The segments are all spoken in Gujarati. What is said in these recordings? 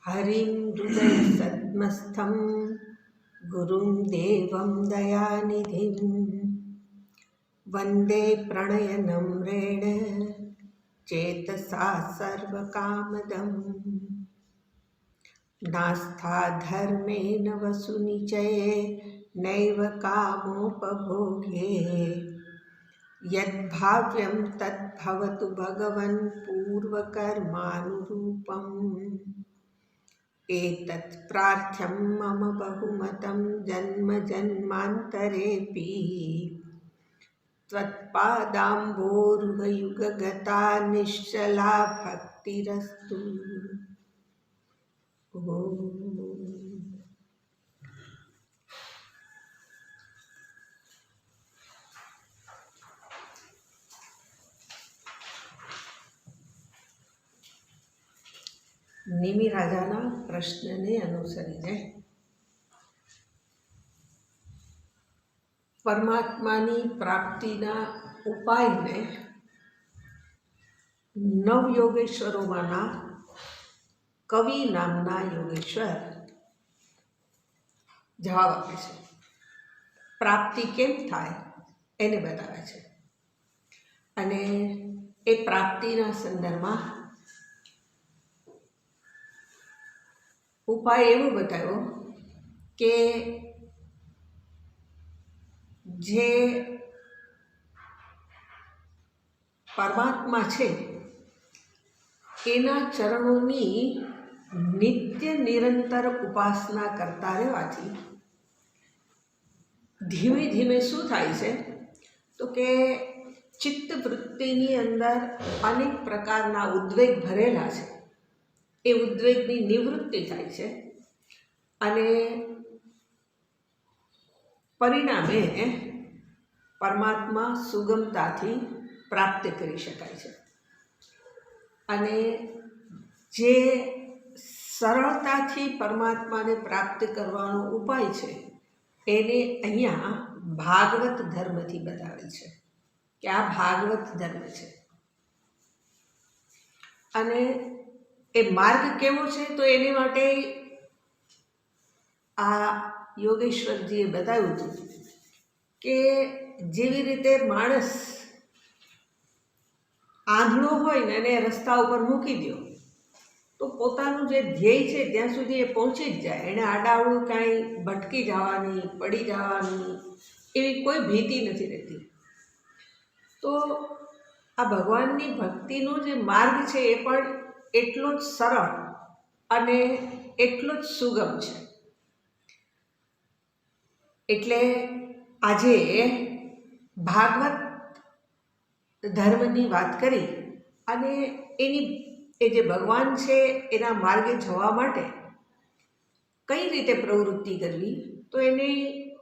हरिं हृदयसद्मस्थं गुरुं देवं दयानिधिं वन्दे प्रणयनम्रेण चेतसा सर्वकामदम्। नास्था धर्मेण वसुनिचये नैव कामोपभोगे यद्भाव्यं तद्भवतु भगवन् पूर्वकर्मानुरूपम्। एतत् प्रार्थ्यं मम बहुमतं जन्म जन्मान्तरेऽपि त्वत्पादाम्भोरुहयुगगता निश्चला भक्तिरस्तु। નિમિ રાજાના પ્રશ્નને અનુસરીને પરમાત્માની પ્રાપ્તિના ઉપાયને નવયોગેશ્વરોમાંના કવિ નામના યોગેશ્વર જવાબ આપે છે. પ્રાપ્તિ કેમ થાય એને બતાવે છે અને એ પ્રાપ્તિના સંદર્ભમાં ઉપાય એવો બતાવ્યો કે જે પરમાત્મા છે એના ચરણોની નિત્ય નિરંતર ઉપાસના કરતા રહેવાથી ધીમે ધીમે શું થાય છે તો કે ચિત્તવૃત્તિની અંદર અનેક પ્રકારના ઉદ્વેગ ભરેલા છે એ ઉદ્વેગની નિવૃત્તિ થાય છે અને પરિણામે પરમાત્મા સુગમતાથી પ્રાપ્ત કરી શકાય છે. અને જે સરળતાથી પરમાત્માને પ્રાપ્ત કરવાનો ઉપાય છે એને અહીંયા ભાગવત ધર્મથી બતાવેલ છે કે આ ભાગવત ધર્મ છે. અને એ માર્ગ કેવો છે તો એની માટે આ યોગેશ્વરજીએ બતાવ્યું હતું કે જેવી રીતે માણસ આંધળો હોય ને એને રસ્તા ઉપર મૂકી દો તો પોતાનું જે ધ્યેય છે ત્યાં સુધી એ પહોંચી જ જાય. એને આડાવડું કાંઈ ભટકી જવાની, પડી જવાની એવી કોઈ ભીતિ નથી રહેતી. તો આ ભગવાનની ભક્તિનો જે માર્ગ છે એ પણ એટલો જ સરળ અને એટલો જ સુગમ છે. એટલે આજે ભાગવત ધર્મની વાત કરી અને એ જે ભગવાન છે એના માર્ગે જવા માટે કઈ રીતે પ્રવૃત્તિ કરવી તો એને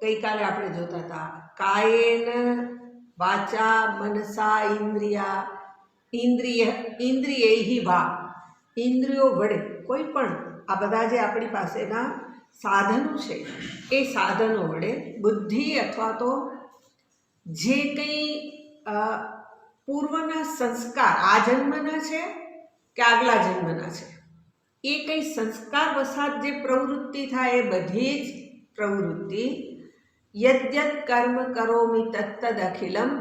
ગઈકાલે આપણે જોતા હતા. કાયેન વાચા મનસા ઇન્દ્રિયૈહિ વા, ઇન્દ્રિયો વડે કોઈ પણ આ બધા જે આપણી પાસેના સાધનો છે એ સાધનો વડે બુદ્ધિ અથવા તો જે કંઈ પૂર્વના સંસ્કાર આ જન્મના છે કે આગલા જન્મના છે એ કંઈ સંસ્કાર વસાત જે પ્રવૃત્તિ થાય એ બધી જ પ્રવૃત્તિ યદ્યત કર્મ કરોમિ તત્તદ અખિલમ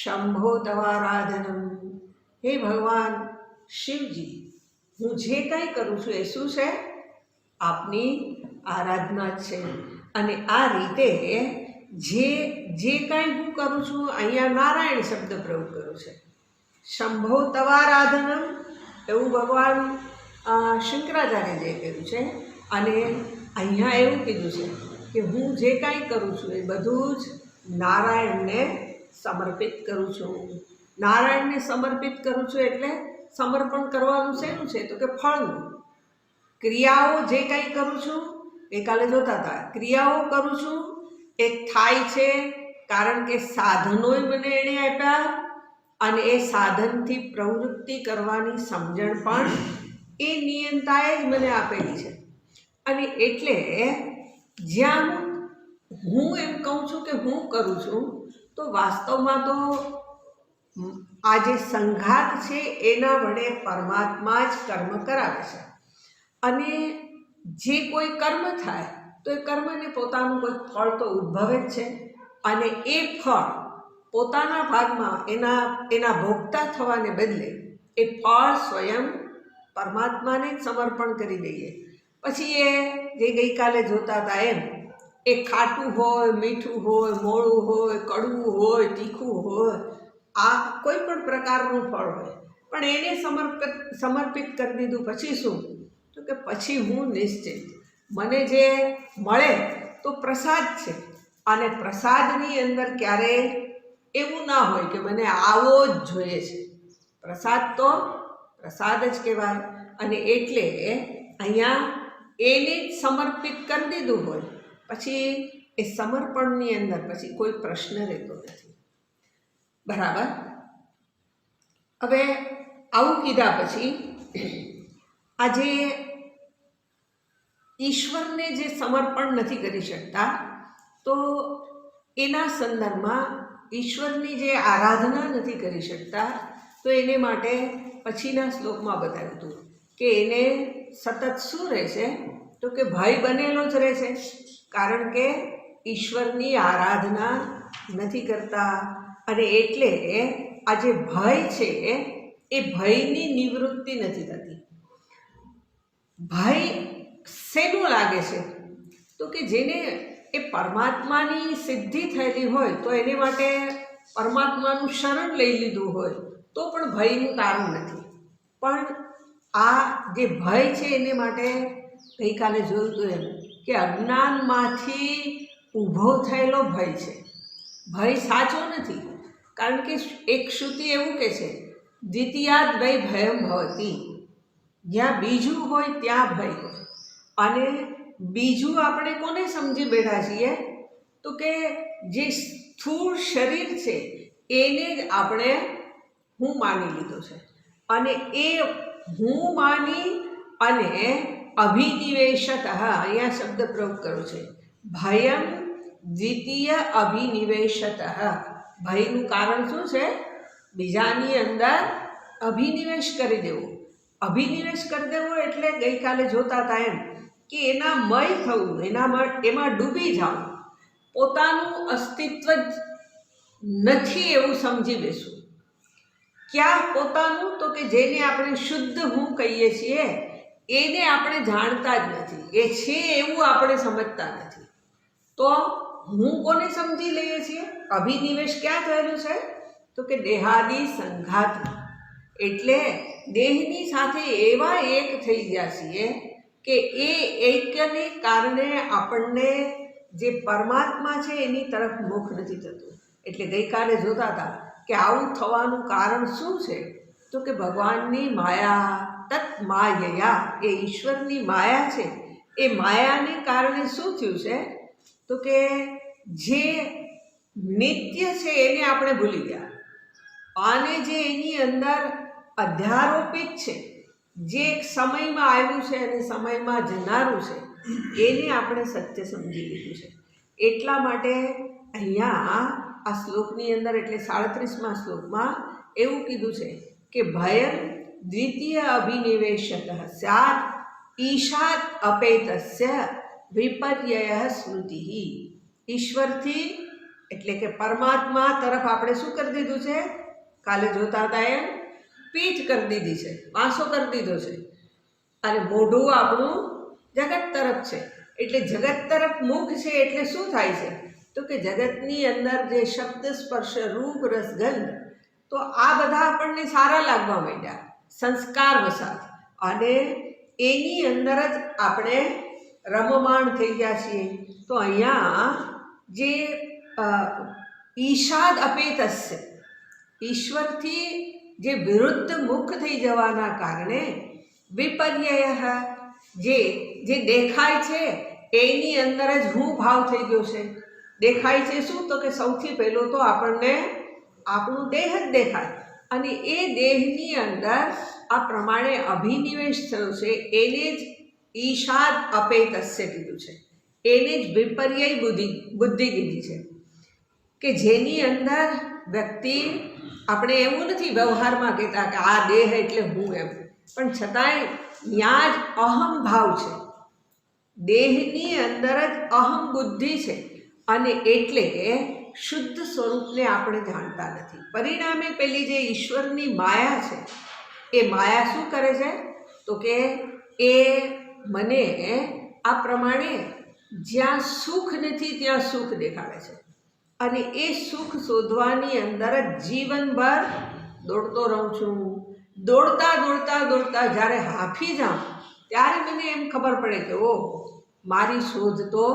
શંભો તવારાધનમ. હે ભગવાન શિવજી, હું જે કાંઈ કરું છું એ શું છે? આપની આરાધના છે. અને આ રીતે જે કાંઈ હું કરું છું અહીંયા નારાયણ શબ્દ પ્રયોગ કર્યો છે. શંભો તવારાધનમ એવું ભગવાન શંકરાચાર્યજીએ કહ્યું છે. અને અહીંયા એવું કીધું છે કે હું જે કાંઈ કરું છું એ બધું જ નારાયણને સમર્પિત કરું છું. નારાયણને સમર્પિત કરું છું એટલે સમર્પણ કરવાનું શેનું છે તો કે ફળનું. ક્રિયાઓ જે કાંઈ કરું છું ગઈકાલે જોતા હતા, ક્રિયાઓ કરું છું એ થાય છે કારણ કે સાધનોય મને એણે આપ્યા અને એ સાધનથી પ્રવૃત્તિ કરવાની સમજણ પણ એ નિયંતાએ જ મને આપેલી છે. અને એટલે જ્યાં હું એમ કહું છું કે હું કરું છું તો વાસ્તવમાં તો આ જે સંઘાત છે એના વડે પરમાત્મા જ કર્મ કરાવે છે. અને જે કોઈ કર્મ થાય તો એ કર્મને પોતાનું કોઈ ફળ તો ઉદ્ભવે જ છે, અને એ ફળ પોતાના ભાગમાં એના ભોગતા થવાને બદલે એ ફળ સ્વયં પરમાત્માને જ સમર્પણ કરી દઈએ. પછી એ જે ગઈકાલે જોતા હતા એમ એ ખાટું હોય, મીઠું હોય, મોળું હોય, કડવું હોય, તીખું હોય, આ કોઈ પણ પ્રકારનું ફળ હોય, પણ એને સમર્પિત કરી દીધું. પછી શું? તો કે પછી હું નિશ્ચિત, મને જે મળે તો પ્રસાદ છે, અને પ્રસાદની અંદર ક્યારેય એવું ના હોય કે મને આવો જ જોઈએ છે. પ્રસાદ તો પ્રસાદ જ કહેવાય. અને એટલે અહીંયા એને જ સમર્પિત કરી દીધું હોય, પછી એ સમર્પણની અંદર પછી કોઈ પ્રશ્ન રહેતો નથી. બરાબર. હવે આવું કીધા પછી આજે ઈશ્વરને જે સમર્પણ નથી કરી શકતા, તો એના સંદર્ભમાં ઈશ્વરની જે આરાધના નથી કરી શકતા, તો એને માટે પછીના શ્લોકમાં બતાવ્યું હતું કે એને સતત શું રહેશે? તો કે ભય બનેલો જ રહેશે, કારણ કે ઈશ્વરની આરાધના નથી કરતા. અને એટલે આ જે ભય છે એ ભયની નિવૃત્તિ નથી થતી. ભય શેનું લાગે છે? તો કે જેને એ પરમાત્માની સિદ્ધિ થયેલી હોય, તો એને માટે પરમાત્માનું શરણ લઈ લીધું હોય તો પણ ભયનું કારણ નથી. પણ આ જે ભય છે એને માટે ગઈકાલે જોયું હતું એમ કે અજ્ઞાનમાંથી ઊભો થયેલો ભય છે. ભય સાચો નથી, કારણ કે એક શ્રુતિ એવું કહે છે, દ્વિતીયાદ ભય ભયમ ભવતી. જ્યાં બીજું હોય ત્યાં ભય હોય. અને બીજું આપણે કોને સમજી બેઠા છીએ? તો કે જે સ્થૂળ શરીર છે એને જ આપણે હું માની લીધો છે, અને એ હું માની અને અભિનિવેશત, અહીંયા શબ્દ પ્રયોગ કર્યો છે, ભયમ દ્વિતીય અભિનિવેશત. ભયનું કારણ શું છે? બીજાની અંદર અભિનિવેશ કરી દેવો. અભિનિવેશ કરી દેવો એટલે ગઈકાલે જોતા હતા એમ કે એના મય થવું, એમાં ડૂબી જવું, પોતાનું અસ્તિત્વ જ નથી એવું સમજી બેસવું. ક્યાં પોતાનું? તો કે જેને આપણે શુદ્ધ હું કહીએ છીએ એને આપણે જાણતા જ નથી, એ છે એવું આપણે સમજતા નથી. તો હું કોને સમજી લઈએ છીએ? અભિનિવેશ ક્યાં થયેલું છે? તો કે દેહાદી સંઘાતમાં. એટલે દેહની સાથે એવા એક થઈ ગયા છીએ કે એ એકને કારણે આપણને જે પરમાત્મા છે એની તરફ મુખ નથી થતું. એટલે ગઈકાલે જોતા હતા કે આવું થવાનું કારણ શું છે? તો કે ભગવાનની માયા, તત માયયા, એ ઈશ્વરની માયા છે. એ માયાને કારણે શું થયું છે? તો કે જે નિત્ય છે એને આપણે ભૂલી ગયા, અને જે એની અંદર અધ્યારોપિત છે, જે એક સમયમાં આવ્યું છે અને સમયમાં જનારું છે, એને આપણે સત્ય સમજી લીધું છે. એટલા માટે અહીંયા આ શ્લોકની અંદર એટલે 37મા શ્લોકમાં એવું કીધું છે કે ભયમ દ્વિતીય અભિનિવેશત સ્યાત ઈશાત અપેતસ્ય વિપર્યય સ્મૃતિ. ઈશ્વરથી એટલે કે પરમાત્મા તરફ આપણે શું કરી દીધું છે? કાલે જોતા હતા એમ પીઠ કરી દીધી છે, વાંસો કરી દીધો છે, અને મોઢું આપણું જગત તરફ છે. એટલે જગત તરફ મુખ છે એટલે શું થાય છે? તો કે જગતની અંદર જે શબ્દ, સ્પર્શ, રૂપ, રસ, ગંધ, તો આ બધા આપણને સારા લાગવા માંડ્યા સંસ્કાર વસાત, અને એની અંદર જ આપણે રમમાણ થઈ ગયા છીએ. તો અહીંયા જે ઈશાદ અપેતસ્ય, ઈશ્વરથી જે વિરુદ્ધ મુખ થઈ જવાના કારણે વિપર્યય, જે દેખાય છે એની અંદર જ હું ભાવ થઈ ગયો છે. દેખાય છે શું? તો કે સૌથી પહેલો તો આપણને આપણું દેહ જ દેખાય, અને એ દેહની અંદર આ પ્રમાણે અભિનિવેશ થયો છે, એને જ ઈશાદ અપેતસ્ય કીધું છે, એને જ વિપર્યય બુદ્ધિ કીધી છે. કે જેની અંદર વ્યક્તિ, આપણે એવું નથી વ્યવહારમાં કહેતા કે આ દેહ એટલે હું એમ, પણ છતાંય ત્યાં જ અહમ ભાવ છે, દેહની અંદર જ અહમ બુદ્ધિ છે, અને એટલે કે શુદ્ધ સ્વરૂપને આપણે જાણતા નથી. પરિણામે પેલી જે ઈશ્વરની માયા છે, એ માયા શું કરે છે? તો કે એ મને આ પ્રમાણે જ્યાં સુખ નથી ત્યાં સુખ દેખાડે છે, અને એ સુખ શોધવાની અંદર જ જીવનભર દોડતો રહું છું. દોડતા દોડતા દોડતા જ્યારે હાંફી જાઉં ત્યારે મને એમ ખબર પડે કે ઓ, મારી શોધ તો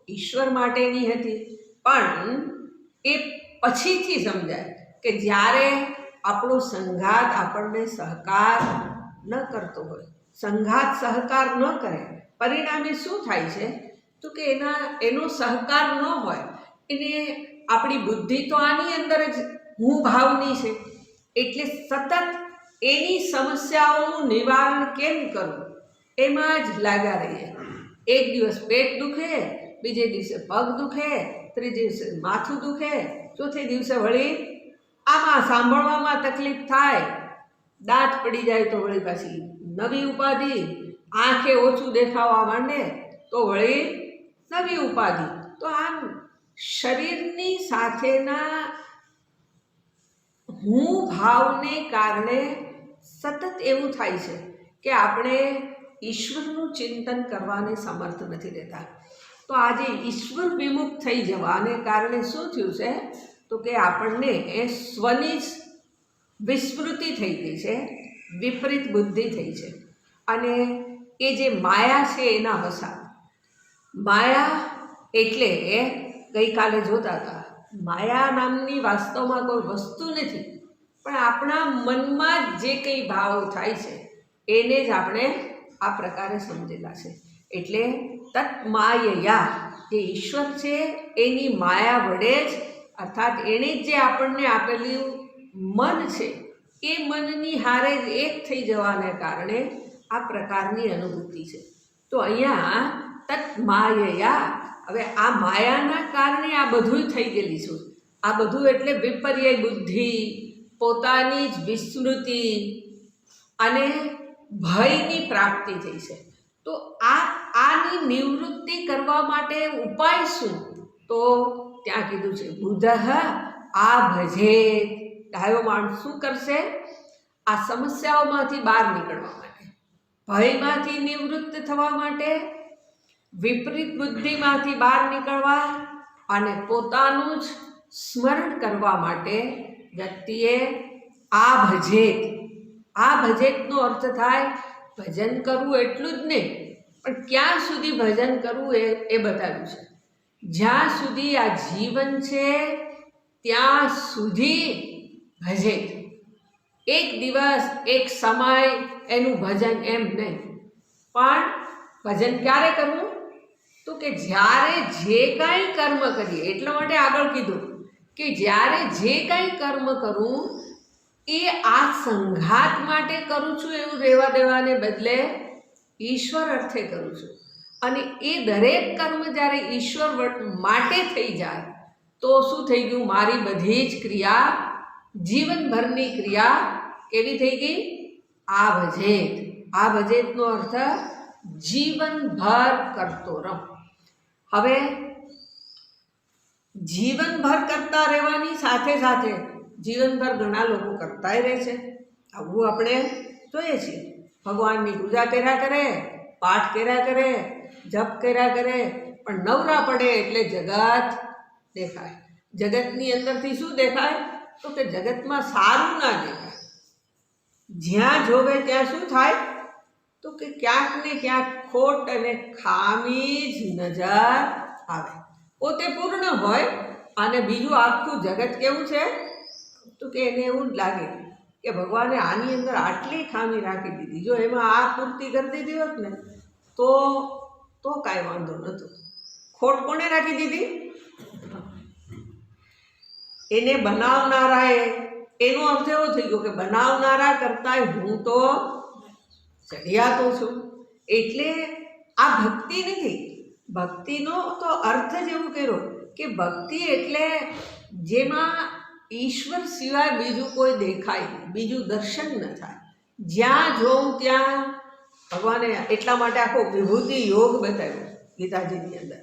ઈશ્વર માટેની હતી. પણ એ પછીથી સમજાય કે જ્યારે આપણો સંઘાત આપણને સહકાર ન કરતો હોય, સંઘાત સહકાર ન કરે, પરિણામે શું થાય છે? તો કે એનો સહકાર ન હોય, એને આપણી બુદ્ધિ તો આની અંદર જ હું ભાવની છે, એટલે સતત એની સમસ્યાઓનું નિવારણ કેમ કરવું એમાં જ લાગ્યા રહીએ. એક દિવસ પેટ દુખે, બીજે દિવસે પગ દુખે, ત્રીજે દિવસે માથું દુખે, ચોથે દિવસે વળી આમાં સાંભળવામાં તકલીફ થાય, દાંત પડી જાય તો વળી પાછી નવી ઉપાધિ, આંખે ઓછું દેખાવા માંડે તો વળી નવી ઉપાધિ. તો આમ શરીરની સાથેના હું ભાવને કારણે સતત એવું થાય છે કે આપણે ઈશ્વરનું ચિંતન કરવાને સમર્થ નથી રહેતા. તો આજે ઈશ્વર વિમુખ થઈ જવાને કારણે શું થયું છે? તો કે આપણને સ્વની વિસ્મૃતિ થઈ ગઈ છે, વિપરીત બુદ્ધિ થઈ છે, અને એ જે માયા છે એના વસાત. માયા એટલે ગઈકાલે જોતા હતા, માયા નામની વાસ્તવમાં કોઈ વસ્તુ નથી, પણ આપણા મનમાં જે કંઈ ભાવ થાય છે એને જ આપણે આ પ્રકારે સમજેલા છે. એટલે તત માયયા, જે ઈશ્વર છે એની માયા વડે જ, અર્થાત એણે જે આપણને આપેલું મન છે એ મનની હારે જ એક થઈ જવાને કારણે આ પ્રકારની અનુભૂતિ છે. તો અહીંયા તત માયયા, હવે આ માયાના કારણે આ બધું થઈ ગયેલી છે. આ બધું એટલે વિપર્ય બુદ્ધિ, પોતાની જ વિસ્મૃતિ અને ભયની પ્રાપ્તિ થઈ છે. તો આની નિવૃત્તિ કરવા માટે ઉપાય શું? તો ત્યાં કીધું છે બુધઃ આ ભજે. ડાયો માણસ શું કરશે? આ સમસ્યાઓમાંથી બહાર નીકળવા માટે, ભયમાંથી નિવૃત્ત થવા માટે, વિપરીત બુદ્ધિમાંથી બહાર નીકળવા અને પોતાનું જ સ્મરણ કરવા માટે વ્યક્તિએ આ ભજેત. આ ભજેતનો અર્થ થાય ભજન કરવું એટલું જ નહીં, પણ ક્યાં સુધી ભજન કરવું એ બતાવ્યું છે. જ્યાં સુધી આ જીવન છે ત્યાં સુધી ભજેત. એક દિવસ એક સમય એનું ભજન એમ નહીં, પણ ભજન ક્યારે કરવું? તો કે જ્યારે જે કાંઈ કર્મ કરીએ, એટલા માટે આગળ કીધું કે જ્યારે જે કાંઈ કર્મ કરું એ આ સંઘાત માટે કરું છું એવું રહેવા દેવાને બદલે ઈશ્વર અર્થે કરું છું. અને એ દરેક કર્મ જ્યારે ઈશ્વર માટે થઈ જાય તો શું થઈ ગયું? મારી બધી જ ક્રિયા, જીવનભરની ક્રિયા કેવી થઈ ગઈ? આ ભજેત. આ ભજેતનો અર્થ જીવનભર કરતો રહો. હવે જીવનભર કરતા રહેવાની સાથે સાથે જીવનભર ઘણા લોકો કરતાય રહે છે. આવું આપણે જોઈએ છીએ. ભગવાનની પૂજા કર્યા કરે, પાઠ કર્યા કરે, જપ કર્યા કરે, પણ નવરા પડે એટલે જગત દેખાય. જગતની અંદરથી શું દેખાય? તો કે જગતમાં સારું ના દેખાય. જ્યાં જોવે ત્યાં શું થાય? તો કે ક્યાંક ને ક્યાંક ખોટ અને ખામી જ નજર આવે. પોતે પૂર્ણ હોય અને બીજું આખું જગત કેવું છે? તો કે એને એવું જ લાગે કે ભગવાને આની અંદર આટલી ખામી રાખી દીધી, જો એમાં આ પૂર્તિ કરી દીધી હોત ને તો કાંઈ વાંધો નહોતો. ખોટ કોણે રાખી દીધી? એને બનાવનારાએ. એનો અર્થ એવો થઈ ગયો કે બનાવનારા કરતાંય હું તો ચડિયાતો છું. એટલે આ ભક્તિ નથી. ભક્તિનો તો અર્થ જ એવું કર્યો કે ભક્તિ એટલે જેમાં ઈશ્વર સિવાય બીજું કોઈ દેખાય નહીં, બીજું દર્શન ન થાય. જ્યાં જોઉં ત્યાં ભગવાને એટલા માટે આખો વિભૂતિ યોગ બતાવ્યો ગીતાજીની અંદર.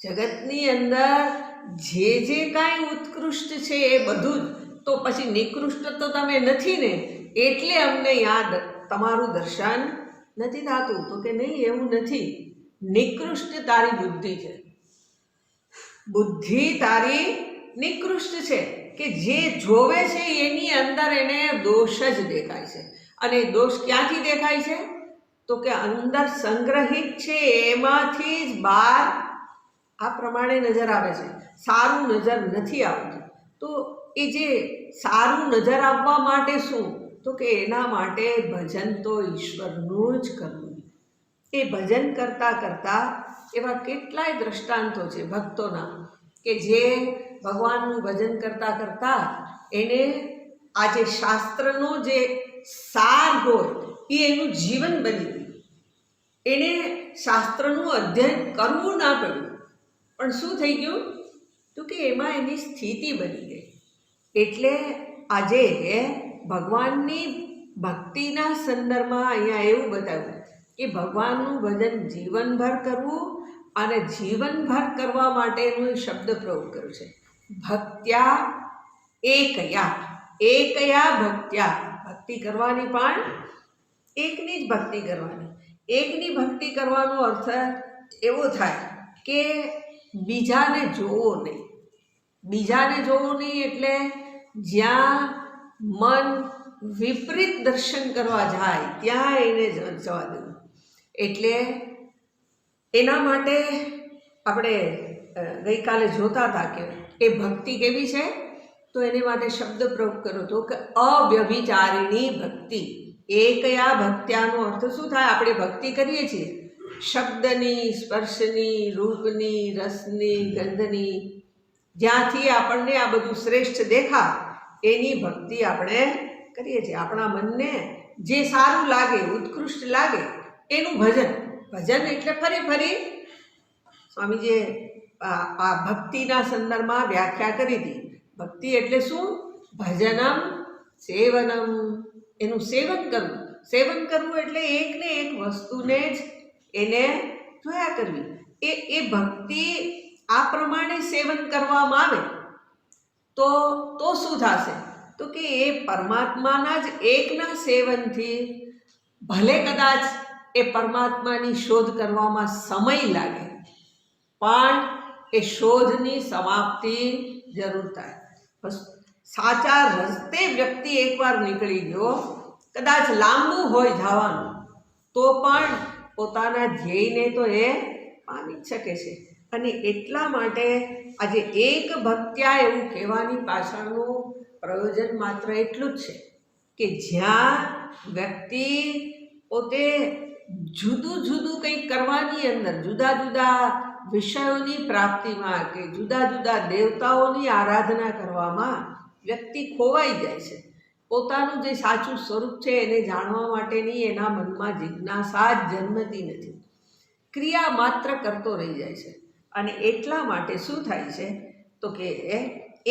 જગતની અંદર જે જે કાંઈ ઉત્કૃષ્ટ છે એ બધું જ, તો પછી નિકૃષ્ટ તો તમે નથી ને, એટલે અમને યાદ તમારું દર્શન નથી થતું. તો કે નહીં, એવું નથી. નિકૃષ્ટ તારી બુદ્ધિ છે, બુદ્ધિ તારી નિકૃષ્ટ છે, કે જે જોવે છે એની અંદર એને દોષ જ દેખાય છે. અને દોષ ક્યાંથી દેખાય છે? તો કે અંદર સંગ્રહિત છે એમાંથી જ બહાર આ પ્રમાણે નજર આવે છે. સારું નજર નથી આવતું. તો એ જે સારું નજર આવવા માટે શું? તો કે એના માટે ભજન તો ઈશ્વરનું જ કરવું. એ ભજન કરતાં કરતાં એવા કેટલાય દ્રષ્ટાંતો છે ભક્તોના, કે જે ભગવાનનું ભજન કરતાં કરતાં એને આ જે શાસ્ત્રનો જે સાર હોય એ એનું જીવન બની ગયું. એને શાસ્ત્રનું અધ્યયન કરવું ના પડ્યું, પણ શું થઈ ગયું? તો કે એમાં એની સ્થિતિ બની ગઈ. એટલે આજે ભગવાનની ભક્તિના સંદર્ભમાં અહીંયા એવું બતાવ્યું કે ભગવાનનું ભજન જીવનભર કરવું, અને જીવનભર કરવા માટેનો શબ્દ પ્રયોગ કર્યો છે. ભક્ત્યા એકયા, એકયા ભક્ત્યા. ભક્તિ કરવાની પણ એકની જ ભક્તિ કરવાની. એકની ભક્તિ કરવાનો અર્થ એવો થાય કે બીજાને જોવો નહીં. બીજાને જોવો નહીં એટલે જ્યાં મન વિપરીત દર્શન કરવા જાય ત્યાં એને જવા દેવું. એટલે એના માટે આપણે ગઈકાલે જોતા હતા કે એ ભક્તિ કેવી છે, તો એને માટે શબ્દ પ્રયોગ કર્યો હતો કે અવ્યભિચારિણી ભક્તિ. એકયા ભક્ત્યાનો અર્થ શું થાય? આપણે ભક્તિ કરીએ છીએ શબ્દની, સ્પર્શની, રૂપની, રસની, ગંધની, જ્યાંથી આપણને આ બધું શ્રેષ્ઠ દેખાય એની ભક્તિ આપણે કરીએ છીએ. આપણા મનને જે સારું લાગે, ઉત્કૃષ્ટ લાગે એનું ભજન. ભજન એટલે ફરી ફરી સ્વામીજીએ આ ભક્તિના સંદર્ભમાં વ્યાખ્યા કરી હતી. ભક્તિ એટલે શું? ભજનમ સેવનમ. એનું સેવન કરવું. સેવન કરવું એટલે એકને એક વસ્તુને જ એને જોયા કરવી. એ ભક્તિ આ પ્રમાણે સેવન કરવામાં આવે તો શું થશે? તો કે એ પરમાત્માના જ એકના સેવનથી ભલે કદાચ એ પરમાત્માની શોધ કરવામાં સમય લાગે, પણ એ શોધની સમાપ્તિ જરૂર થાય. સાચા રસ્તે વ્યક્તિ એકવાર નીકળી ગયો, કદાચ લાંબુ હોય જવાનું, તો પણ પોતાના ધ્યેયને તો એ પામી જ શકે છે. અને એટલા માટે આજે એક ભક્ત્યા એવું કહેવાની પાછળનું પ્રયોજન માત્ર એટલું જ છે કે જ્યાં વ્યક્તિ પોતે જુદું જુદું કંઈક કરવાની અંદર, જુદા જુદા વિષયોની પ્રાપ્તિમાં કે જુદા જુદા દેવતાઓની આરાધના કરવામાં વ્યક્તિ ખોવાઈ જાય છે. પોતાનું જે સાચું સ્વરૂપ છે એને જાણવા માટેની એના મનમાં જિજ્ઞાસા જ જન્મતી નથી. ક્રિયા માત્ર કરતો રહી જાય છે. અને એટલા માટે શું થાય છે? તો કે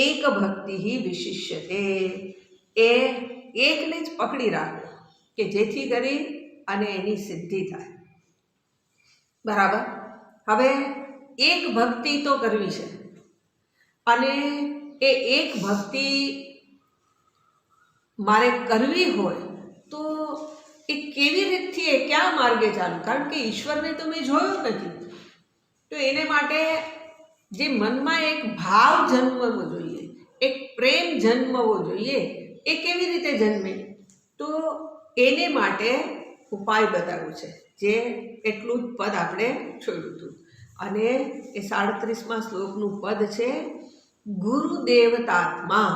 એક ભક્તિ વિશિષ્યતે. એ એકને જ પકડી રાખો કે જેથી કરી અને એની સિદ્ધિ થાય. બરાબર? હવે એક ભક્તિ તો કરવી છે, અને એ એક ભક્તિ મારે કરવી હોય તો એ કેવી રીતથી, એ ક્યાં માર્ગે ચાલુ? કારણ કે ઈશ્વરને તો મેં જોયો નથી. તો એને માટે જે મનમાં એક ભાવ જન્મવો જોઈએ, એક પ્રેમ જન્મવો જોઈએ. એ કેવી રીતે જન્મે? તો એને માટે ઉપાય બતાવ્યો છે, જે એટલું જ પદ આપણે છોડ્યું હતું. અને એ 37મા શ્લોકનું પદ છે ગુરુદેવતાત્મા.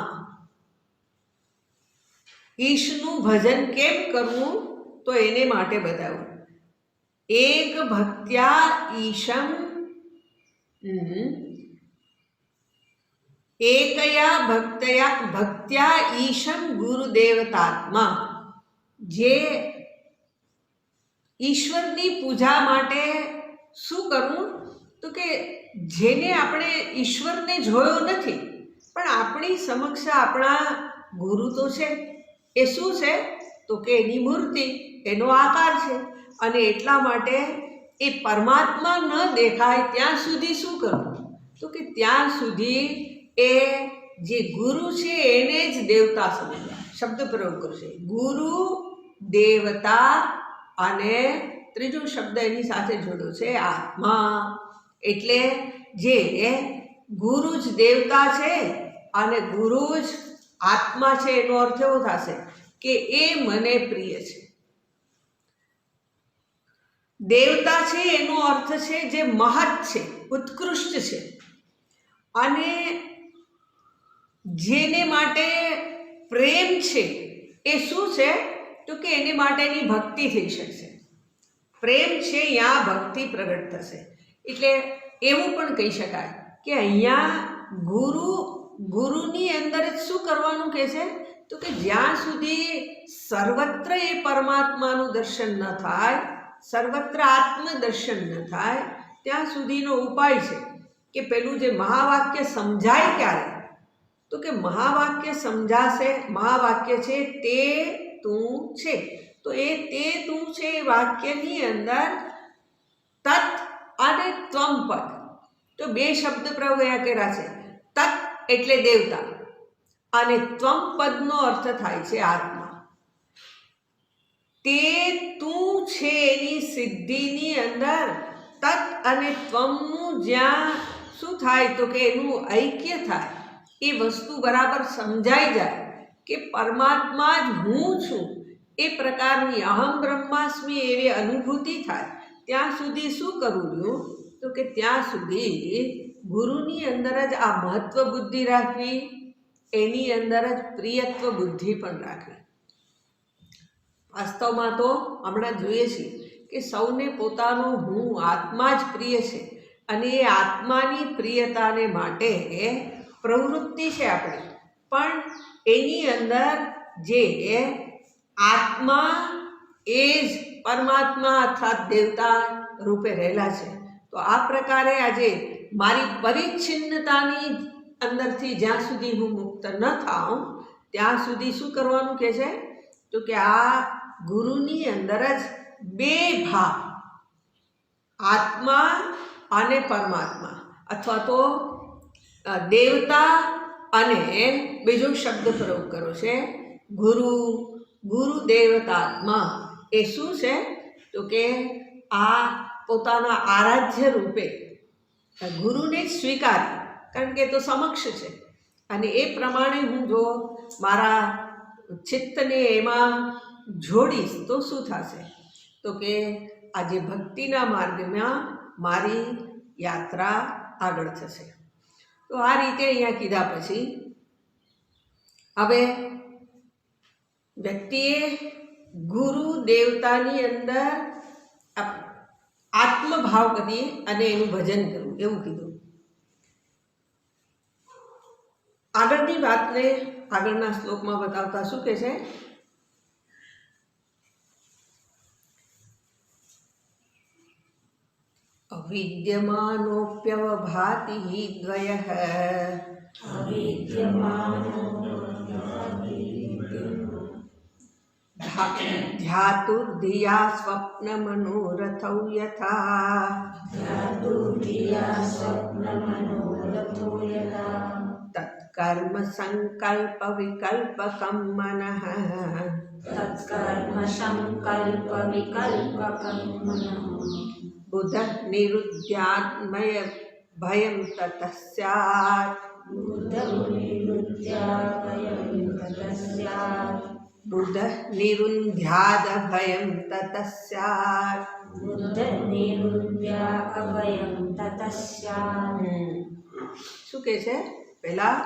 ઈશનું ભજન કેમ કરવું? તો એને માટે બતાવ્યું. એક ભક્ત્યા ઈશમ, એકયા ભક્ત્યા ઈશમ ગુરુદેવતાત્મા. જે ઈશ્વરની પૂજા માટે શું કરવું? તો કે જેને આપણે ઈશ્વરને જોયો નથી, પણ આપણી સમક્ષ આપણા ગુરુ તો છે. એ શું છે? તો કે એની મૂર્તિ, એનો આકાર છે. અને એટલા માટે એ પરમાત્મા ન દેખાય ત્યાં સુધી શું કરવું? તો કે ત્યાં સુધી એ જે ગુરુ છે એને જ દેવતા સમજવા. શબ્દ પ્રયોગ કરશે, ગુરુ દેવતા, અને ત્રીજો શબ્દ એની સાથે જોડ્યો છે આત્મા. એટલે જે ગુરુ જ દેવતા છે અને ગુરુ જ આત્મા છે, એનો અર્થ એવો થશે કે એ મને પ્રિય છે. દેવતા છે એનો અર્થ છે જે મહત છે, ઉત્કૃષ્ટ છે, અને જેને માટે પ્રેમ છે એ શું છે? તો કે એને માટેની ભક્તિ થઈ શકશે. પ્રેમ છે ત્યાં ભક્તિ પ્રગટ થશે. એટલે એવું પણ કહી શકાય કે અહીંયા ગુરુની અંદર જ શું કરવાનું કહે છે? તો કે જ્યાં સુધી સર્વત્ર એ પરમાત્માનું દર્શન ન થાય, સર્વત્ર આત્મદર્શન ન થાય, ત્યાં સુધીનો ઉપાય છે કે પેલું જે મહાવાક્ય સમજાય ક્યારે? તો કે મહાવાક્ય સમજાશે. મહાવાક્ય છે તે તું છે. તો એ તે તું છે એ વાક્યની અંદર તત અને ત્વમ પદ, તો બે શબ્દ પ્રયોગ અહીંયા કર્યા છે. તત એટલે દેવતા અને ત્વમ પદનો અર્થ થાય છે આત્મા. તે તું છે એની સિદ્ધિની અંદર તત અને ત્વમનું જ્યાં શું થાય? તો કે એનું ઐક્ય થાય, એ વસ્તુ બરાબર સમજાઈ જાય કે પરમાત્મા જ હું છું, એ પ્રકારની અહમ બ્રહ્માસ્મિ એવી અનુભૂતિ થાય. ત્યાં સુધી શું કરવું? તો કે ત્યાં સુધી ગુરુની અંદર જ આ મહત્વ બુદ્ધિ રાખવી, એની અંદર જ પ્રિયત્વ બુદ્ધિ પણ રાખવી. વાસ્તવમાં તો હમણાં જોઈએ છીએ કે સૌને પોતાનો હું આત્મા જ પ્રિય છે, અને એ આત્માની પ્રિયતાને માટે પ્રવૃત્તિ છે આપણી, પણ એની અંદર જે આત્મા એ જ પરમાત્મા અર્થાત દેવતા રૂપે રહેલા છે. તો આ પ્રકારે આજે મારી પરિચ્છિન્નતાની અંદરથી જ્યાં સુધી હું મુક્ત ન થાઉં ત્યાં સુધી શું કરવાનું કહે છે? તો કે આ ગુરુની અંદર જ બે ભાગ, આત્મા અને પરમાત્મા, અથવા તો દેવતા અને બીજો શબ્દ પ્રયોગ કર્યો છે ગુરુ દેવતાત્મા. એ શું છે? તો કે આ પોતાના આરાધ્ય રૂપે ગુરુને જ સ્વીકાર, કારણ કે એ તો સમક્ષ છે, અને એ પ્રમાણે હું જો મારા ચિત્તને એમાં જોડીશ તો શું થશે? તો કે આજે ભક્તિના માર્ગમાં મારી યાત્રા આગળ થશે. તો આ રીતે અહીંયા કીધા પછી હવે વ્યક્તિએ ગુરુ દેવતાની અંદર આત્મભાવ કરી અને એનું ભજન કરવું, એવું કીધું. આગળની વાતને આગળના શ્લોકમાં બતાવતા શું કહે છે? અવિદ્યમાનોપ્યવભાતિ દ્વયઃ ધ્યાતુર્ધિયા સ્વપ્નમનોરથૌ યથા તત્કર્મ સંકલ્પ વિકલ્પકં મનઃ બુધ નિરુદ્ધ્યાત્મય ભયં તતઃ સ્યાत् બુધ નિરુંધ્યાદ ભયં તતઃ સ્યાत्. શું કહે છે? પહેલા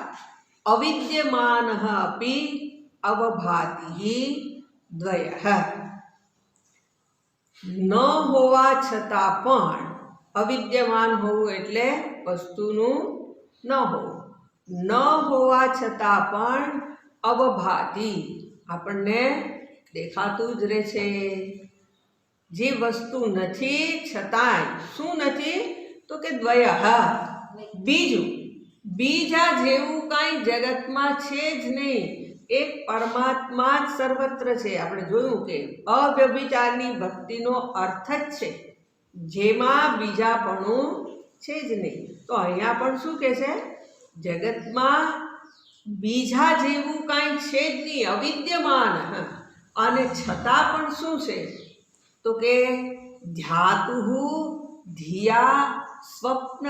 અવિદ્યમાન અપી અવભાતિ દ્વયઃ, ન હોવા છતાં પણ, અવિદ્યમાન હોવું એટલે વસ્તુનું ન હોવું, ન હોવા છતાં પણ અવભાતિ આપણને દેખાતું જ રહે છે. જે વસ્તુ નથી છતાંય શું નથી? તો કે દ્વયઃ, બીજું, બીજા જેવું કાંઈ જગતમાં છે જ નહીં. એક પરમાત્મા જ સર્વત્ર છે. આપણે જોયું કે અવ્યભિચારની ભક્તિનો અર્થ જ છે જેમાં બીજાપણું છે જ નહીં. તો અહીંયા પણ શું કહે છે? જગતમાં બીજા જેવું કાંઈ છે જ નહીં, અવિદ્યમાન. અને છતાં પણ શું છે? તો કે ધ્યાતુહુ ધિયા સ્વપ્ન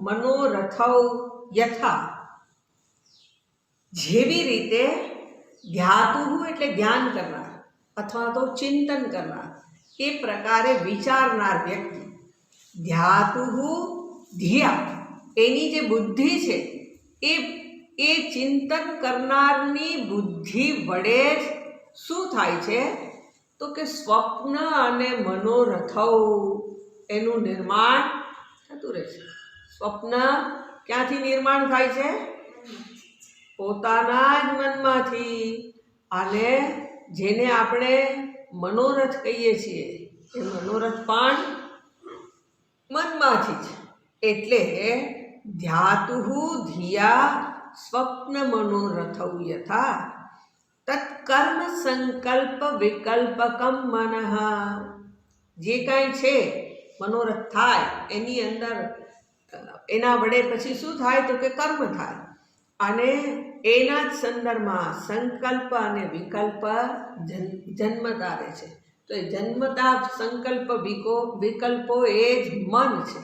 મનોરથૌ યથા. જેવી રીતે ધ્યાતુહુ એટલે ધ્યાન કરનાર અથવા તો ચિંતન કરનાર, એ પ્રકારે વિચારનાર વ્યક્તિ. ધ્યાતુહુ ધિયા, એની જે બુદ્ધિ છે એ ચિંતન કરનારની બુદ્ધિ વડે જ શું થાય છે? તો કે સ્વપ્ન અને મનોરથૌ એનું નિર્માણ થતું રહે છે. સ્વપ્ન ક્યાંથી નિર્માણ થાય છે? પોતાના જ મનમાંથી. અને જેને આપણે મનોરથ કહીએ છીએ એ મનોરથ પણ મનમાંથી જ. એટલે ધ્યાતુહુ ધિયા સ્વપ્ન મનોરથૌ યથા તત્કર્મ સંકલ્પ વિકલ્પકમ મનઃ. જે કાંઈ છે મનોરથ થાય એની અંદર એના વડે પછી શું થાય? તો કે કર્મ થાય. અને એના જ સંદર્ભમાં સંકલ્પ અને વિકલ્પ જન્મતા રહે છે. તો એ જન્મતા સંકલ્પ વિકલ્પો એ જ મન છે.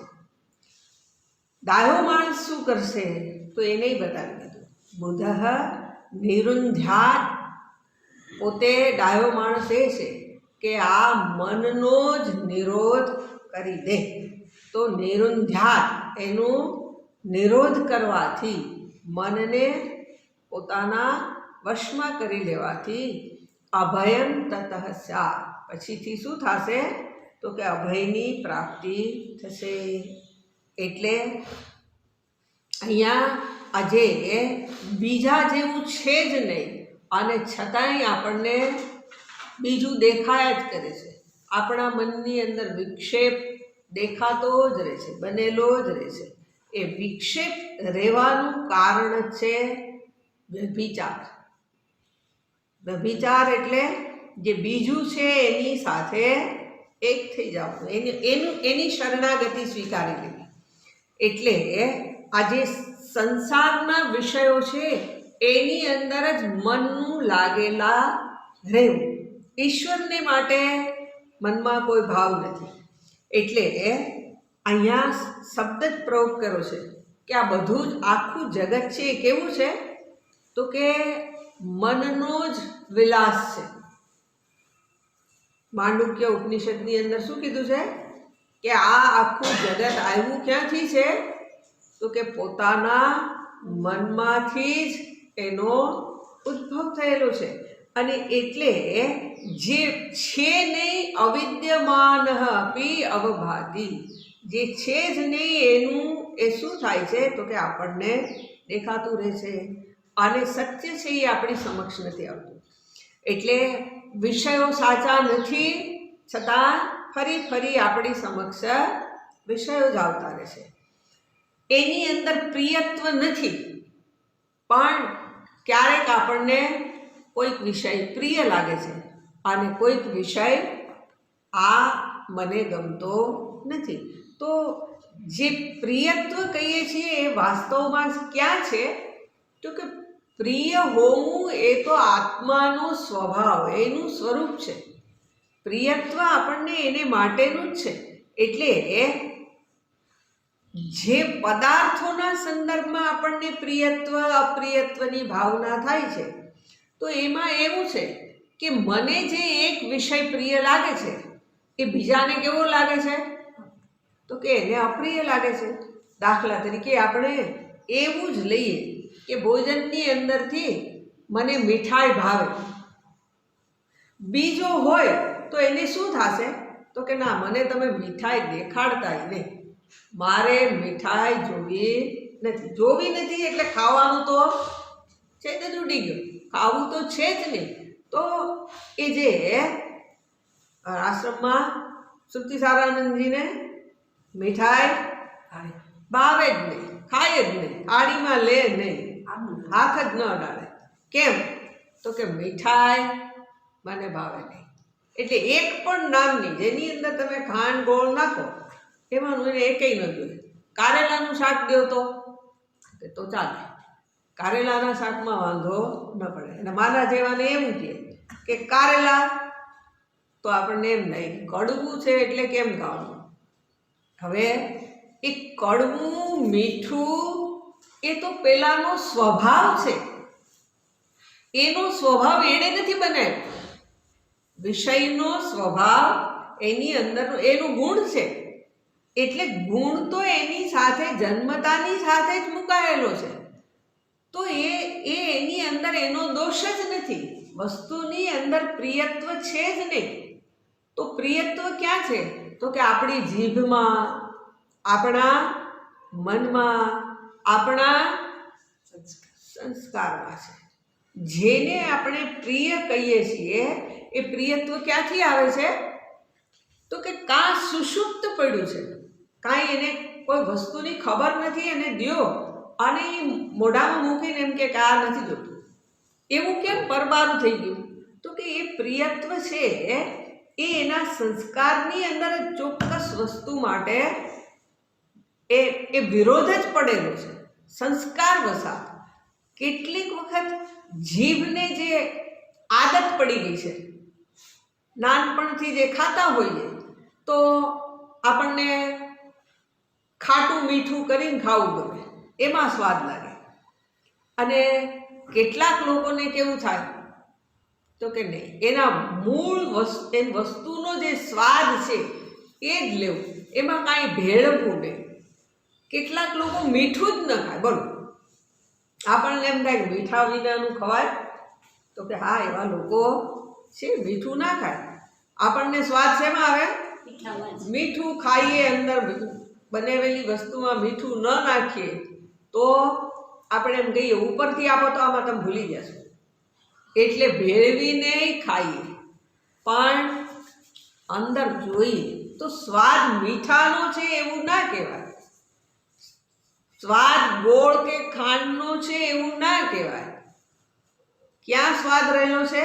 ડાયો માણસ શું કરશે? તો એને બતાવી દીધું. બુધ નિરુંધ્યાત. પોતે ડાયો માણસ એ છે કે આ મનનો જ નિરોધ કરી દે. તો નિરુંધ્યાત એનું નિરોધ કરવાથી, મનને પોતાના વશમાં કરી લેવાથી અભયમ તતઃ સ્યાત્. પછીથી શું થશે? તો કે અભયની પ્રાપ્તિ થશે. એટલે અહીંયા આજે બીજા જેવું છે જ નહીં, અને છતાંય આપણને બીજું દેખાયા જ કરે છે. આપણા મનની અંદર વિક્ષેપ દેખાતો જ રહે છે, બનેલો જ રહે છે. એ વિક્ષેપ રહેવાનું કારણ છે વ્યભિચાર. વ્યભિચાર એટલે જે બીજું છે એની સાથે એક થઈ જવાનું, એની શરણાગતિ સ્વીકારી લેવી. એટલે આ જે સંસારના વિષયો છે એની અંદર જ મનનું લાગેલા રહેવું. ઈશ્વરને માટે મનમાં કોઈ ભાવ નથી. એટલે અહીંયા શબ્દ જ પ્રયોગ કર્યો છે કે આ બધું જ આખું જગત છે એ કેવું છે? તો કે મનનો જ વિલાસ છે. માંડુક્ય ઉપનિષદની અંદર શું કીધું છે? કે આ આખું જગત આવ્યું ક્યાંથી છે? તો કે પોતાના મનમાંથી જ એનો ઉદ્ભવ થયેલો છે. અને એટલે જે છે નહીં અવિદ્યમાન અપી અવભાતિ, જે છે જ નહીં એનું એ શું થાય છે? તો કે આપણને દેખાતું રહે છે. અને સત્ય છે એ આપણી સમક્ષ નથી આવતું. એટલે વિષયો સાચા નથી, છતાં ફરી ફરી આપણી સમક્ષ વિષયો જ આવતા રહે છે. એની અંદર પ્રિયત્વ નથી, પણ ક્યારેક આપણને કોઈક વિષય પ્રિય લાગે છે અને કોઈક વિષય આ મને ગમતો નથી. તો જે પ્રિયત્વ કહીએ છીએ એ વાસ્તવમાં ક્યાં છે? તો કે પ્રિય હોવું એ તો આત્માનો સ્વભાવ, એનું સ્વરૂપ છે. પ્રિયત્વ આપણને એને માટેનું જ છે. એટલે જે પદાર્થોના સંદર્ભમાં આપણને પ્રિયત્વ અપ્રિયત્વની ભાવના થાય છે, તો એમાં એવું છે કે મને જે એક વિષય પ્રિય લાગે છે એ બીજાને કેવો લાગે છે? તો કે એને અપ્રિય લાગે છે. દાખલા તરીકે આપણે એવું જ લઈએ કે ભોજનની અંદરથી મને મીઠાઈ ભાવે, બીજો હોય તો એને શું થશે? તો કે ના, મને તમે મીઠાઈ દેખાડતા નહીં, મારે મીઠાઈ જોવી નથી. એટલે ખાવાનું તો છે જ ઉડી ગયું, ખાવું તો છે જ નહીં. તો એ જે આશ્રમમાં શ્રુતિસારાનંદજીને મીઠાઈ ભાવે જ નહીં, ખાય જ નહીં, થાળીમાં લે નહીં, હાથ જ ન અડાડે. કેમ? તો કે મીઠાઈ મને ભાવે નહીં. એટલે એક પણ નામની જેની અંદર તમે ખાંડ ગોળ નાખો એમાંનું એને એકેય ન જોઈએ. કારેલાનું શાક દો તો ચાલે, કારેલાના શાકમાં વાંધો ન પડે. અને મારા જેવાને એવું કે કારેલા તો આપણને એમ નહીં કડવું છે એટલે કેમ ખાવાનું. હવે એ કડવું મીઠું એ તો પેલાનો સ્વભાવ છે, એનો સ્વભાવ એણે નથી બનાવ્યો. વિષયનો સ્વભાવ એની અંદરનો એનું ગુણ છે, એટલે ગુણ તો એની સાથે જન્મતાની સાથે જ મુકાયેલો છે. તો એની અંદર એનો દોષ જ નથી. વસ્તુની અંદર પ્રિયત્વ છે જ નહીં. તો પ્રિયત્વ ક્યાં છે? તો કે આપણી જીભમાં, આપણા મનમાં, આપણા સંસ્કારમાં છે. જેને આપણે પ્રિય કહીએ છીએ એ પ્રિયત્વ ક્યાંથી આવે છે? તો કે કાં સુષુપ્ત પડ્યું છે, કાંઈ એને કોઈ વસ્તુની ખબર નથી, એને દ્યો અને મોઢામાં મૂકીને એમ કે આ નથી જોતું, એવું કેમ પરબારું થઈ ગયું? તો કે એ પ્રિયત્વ છે એ એના સંસ્કારની અંદર ચોક્કસ વસ્તુ માટે એ વિરોધ જ પડેલો છે. સંસ્કાર વસાત કેટલીક વખત જીભને જે આદત પડી ગઈ છે, નાનપણથી જે ખાતા હોઈએ તો આપણને ખાટું મીઠું કરીને ખાવું ગમે, એમાં સ્વાદ લાગે. અને કેટલાક લોકોને કેવું થાય તો કે નહીં, એના મૂળ વસ્તુનો જે સ્વાદ છે એ જ લેવું, એમાં કાંઈ ભેળવવું નહીં. કેટલાક લોકો મીઠું જ ન ખાય. બોલો, આપણને એમ થાય કે મીઠા વિનાનું ખવાય? તો કે હા, એવા લોકો છે મીઠું ના ખાય. આપણને સ્વાદ શેમાં આવે? મીઠું ખાઈએ, અંદર બનાવેલી વસ્તુમાં મીઠું ન નાખીએ તો આપણે એમ કહીએ ઉપરથી આપો તો આમાં તમે ભૂલી જશો. એટલે ભેળવીને ખાઈએ, પણ અંદર જોઈએ તો સ્વાદ મીઠાનો છે એવું ના કહેવાય, સ્વાદ ગોળ કે ખાંડનો છે એવું ના કહેવાય. ક્યાં સ્વાદ રહેલો છે?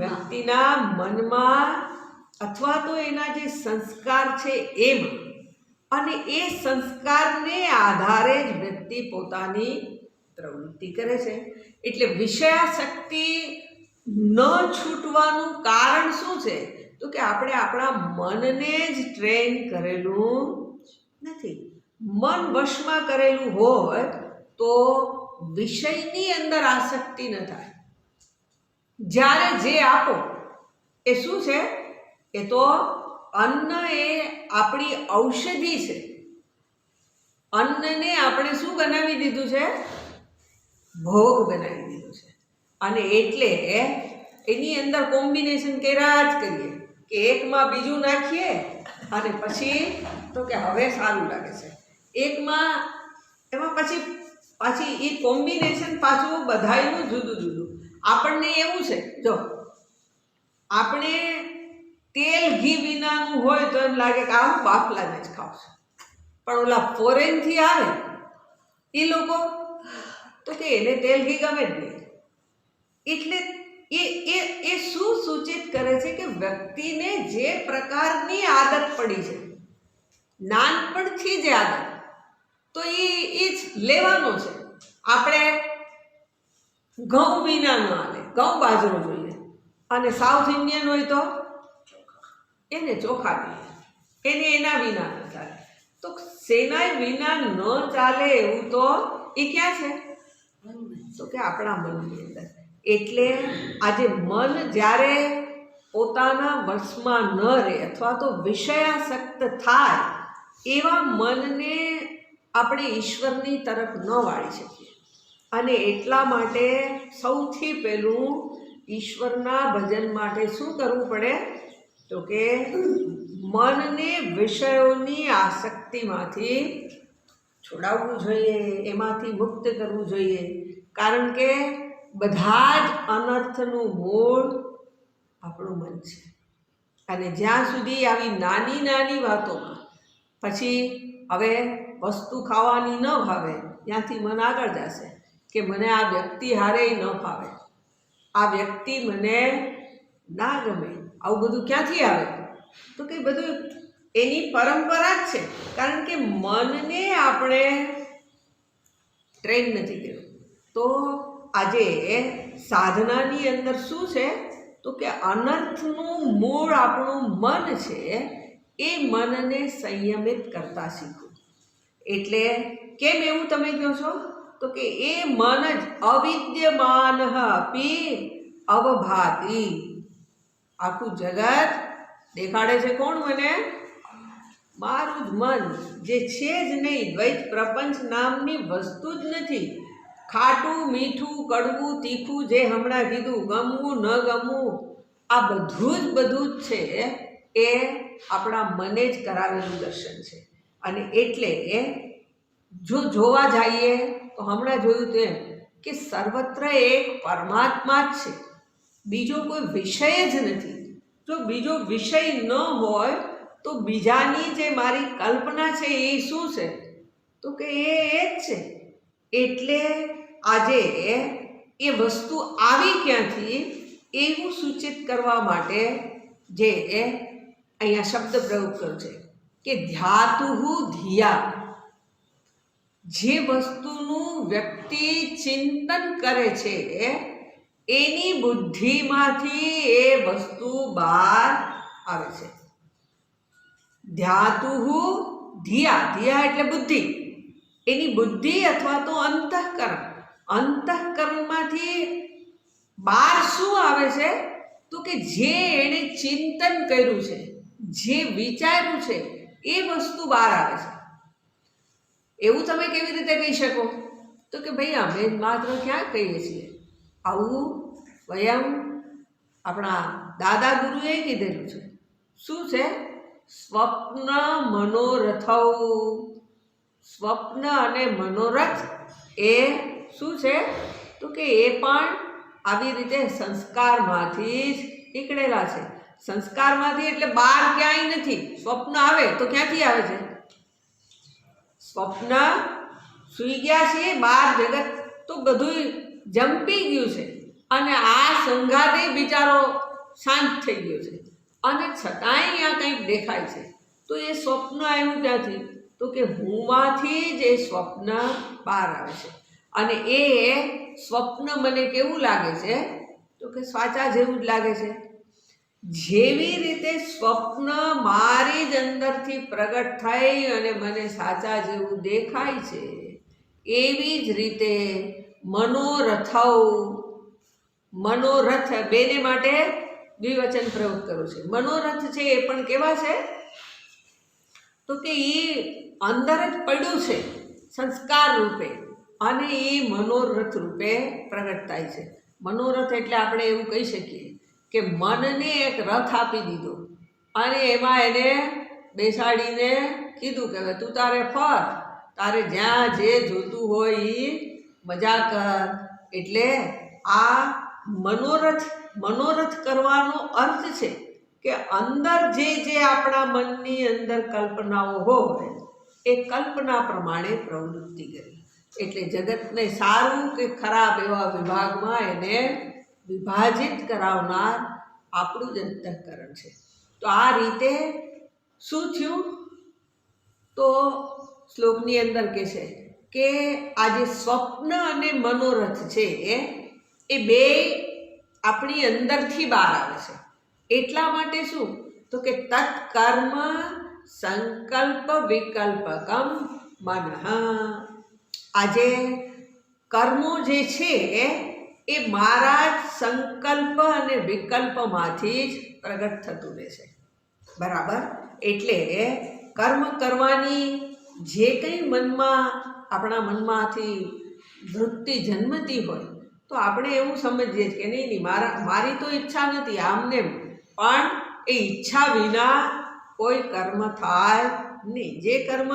વ્યક્તિના મનમાં અથવા તો એના જે સંસ્કાર છે એમાં. અને એ સંસ્કારને આધારે જ વ્યક્તિ પોતાની પ્રવૃત્તિ કરે છે. એટલે વિષયાશક્તિ ન છૂટવાનું કારણ શું છે? તો કે આપણે આપણા મનને જ ટ્રેન કરેલું નથી. મન વશમાં કરેલું હોય તો વિષયની અંદર આસક્તિ ન થાય. જ્યારે જે આપો એ શું છે? એ તો અન્ન એ આપણી ઔષધિ છે. અન્નને આપણે શું બનાવી દીધું છે? ભોગ બનાવી દીધું છે. અને એટલે એની અંદર કોમ્બિનેશન કર્યા જ કરીએ કે એકમાં બીજું નાખીએ અને પછી તો કે હવે સારું લાગે છે, એમાં પાછી એ કોમ્બિનેશન પાછું બધાયનું જુદું જુદું. આપણને એવું છે, જો આપણે તેલ ઘી વિનાનું હોય તો એમ લાગે કે આવું બાફલાને જ ખાવશે. પણ ઓલા ફોરેનથી આવે એ લોકો તો કે એને તેલ ઘી ગમે જ નહીં. એટલે એ શું સૂચિત કરે છે કે વ્યક્તિને જે પ્રકારની આદત પડી છે, નાનપણથી જ આદત, તો એ જ લેવાનો છે. આપણે ઘઉં વિના ન હાલે, ઘઉં બાજરો જોઈએ. અને સાઉથ ઇન્ડિયન હોય તો એને ચોખા જોઈએ, એને એના વિના ન ચાલે. તો સેનાય વિના ન ચાલે એવું તો એ ક્યાં છે? તો કે આપણા મનની અંદર. એટલે આજે મન જ્યારે પોતાના વશમાં ન રહે અથવા તો વિષયાસક્ત થાય, એવા મનને આપણે ઈશ્વરની તરફ ન વાળી શકીએ. અને એટલા માટે સૌથી પહેલું ઈશ્વરના ભજન માટે શું કરવું પડે? તો કે મનને વિષયોની આસક્તિમાંથી છોડાવવું જોઈએ, એમાંથી મુક્ત કરવું જોઈએ. કારણ કે બધા જ અનર્થનું મૂળ આપણું મન છે. અને જ્યાં સુધી આવી નાની નાની વાતોમાં પછી હવે વસ્તુ ખાવાની ન ભાવે ત્યાંથી મન આગળ જશે કે મને આ વ્યક્તિ હારે ન ફાવે, આ વ્યક્તિ મને ના ગમે, આવું બધું ક્યાંથી આવે? તો કે બધું એની પરંપરા જ છે, કારણ કે મનને આપણે ટ્રેન નથી કર્યું. તો આજે સાધનાની અંદર શું છે? તો કે અનર્થનું મૂળ આપણું મન છે, એ મનને સંયમિત કરતા શીખવું. એટલે કેમ એવું તમે કહો છો? તો કે એ મન જ અવિદ્યમાન અપી અવભાતિ, આખું જગત દેખાડે છે કોણ મને? મારું જ મન, જે છે જ નહીં. દ્વૈત પ્રપંચ નામની વસ્તુ જ નથી. ખાટું મીઠું કડવું તીખું, જે હમણાં કીધું, ગમવું ન ગમવું, આ બધું જ છે એ આપણા મને જ કરાવેલું દર્શન છે. અને એટલે જો જોવા જઈએ તો હમણાં જોયું તેમ કે સર્વત્ર એક પરમાત્મા જ છે, બીજો કોઈ વિષય જ નથી. જો બીજો વિષય ન હોય તો બીજાની જે મારી કલ્પના છે એ શું છે? તો કે એ જ છે. એટલે આજે એ વસ્તુ આવી ક્યાંથી એવું સૂચિત કરવા માટે જે અહીંયા શબ્દ પ્રયોગ કર્યો છે કે ધ્યાતુહુ ધિયા. જે વસ્તુનું વ્યક્તિ ચિંતન કરે છે એની બુદ્ધિમાંથી એ વસ્તુ બહાર આવે છે. ધ્યાતુહુ ધિયા, ધિયા એટલે બુદ્ધિ, એની બુદ્ધિ અથવા તો અંતઃકરણ, અંતઃકરણમાંથી બહાર શું આવે છે? તો કે જે એણે ચિંતન કર્યું છે, જે વિચાર્યું છે એ વસ્તુ બહાર આવે છે. એવું તમે કેવી રીતે કહી શકો? તો કે ભાઈ અમે માત્ર ક્યાં કહીએ છીએ, આવું સ્વયં આપણા દાદા ગુરુએ કીધેલું છે. શું છે? સ્વપ્ન મનોરથૌ. સ્વપ્ન અને મનોરથ એ શું છે? તો કે એ પણ આવી રીતે સંસ્કારમાંથી જ નીકળેલા છે. સંસ્કારમાંથી એટલે બહાર ક્યાંય નથી. સ્વપ્ન આવે તો ક્યાંથી આવે છે? સ્વપ્ન સૂઈ ગયા છીએ, બહાર જગત તો બધું જંપી ગયું છે અને આ સંઘાતે બિચારો શાંત થઈ ગયો છે અને છતાંય અહીંયા કંઈક દેખાય છે. તો એ સ્વપ્ન આવ્યું ક્યાંથી? તો કે હુંમાંથી જ એ સ્વપ્ન બહાર આવે છે. અને એ સ્વપ્ન મને કેવું લાગે છે? તો કે સાચા જેવું જ લાગે છે. જેવી રીતે સ્વપ્ન મારી જ અંદરથી પ્રગટ થઈ અને મને સાચા જેવું દેખાય છે, એવી જ રીતે મનોરથૌ, મનોરથ બેને માટે દ્વિવચન પ્રયોગ કર્યો છે. મનોરથ છે એ પણ કેવા છે? તો કે એ અંદર જ પડ્યું છે સંસ્કાર રૂપે અને એ મનોરથ રૂપે પ્રગટ થાય છે. મનોરથ એટલે આપણે એવું કહી શકીએ કે મનને એક રથ આપી દીધો અને એમાં એને બેસાડીને કીધું કે હવે તું તારે ફર, તારે જ્યાં જે જોતું હોય એ મજા કર. એટલે આ મનોરથ કરવાનો અર્થ છે કે અંદર જે આપણા મનની અંદર કલ્પનાઓ હોય એ કલ્પના પ્રમાણે પ્રવૃત્તિ કરી. એટલે જગતને સારું કે ખરાબ એવા વિભાગમાં એને વિભાજિત કરાવનાર આપણું જ અંતઃકરણ છે. તો આ રીતે શું થયું? તો શ્લોકની અંદર કહે છે કે આ જે સ્વપ્ન અને મનોરથ છે એ બે આપણી અંદરથી બહાર આવે છે. એટલા માટે શું? તો કે તત્કર્મ સંકલ્પ વિકલ્પકમ મનઃ. આજે કર્મો જે છે એ મારા જ સંકલ્પ અને વિકલ્પમાંથી જ પ્રગટ થતું રહે છે. બરાબર? એટલે કર્મ કરવાની જે કંઈ આપણા મનમાંથી વૃત્તિ જન્મતી હોય તો આપણે એવું સમજીએ કે નહીં મારી તો ઈચ્છા નથી આમને, પણ એ ઈચ્છા વિના કોઈ કર્મ થાય નહીં. જે કર્મ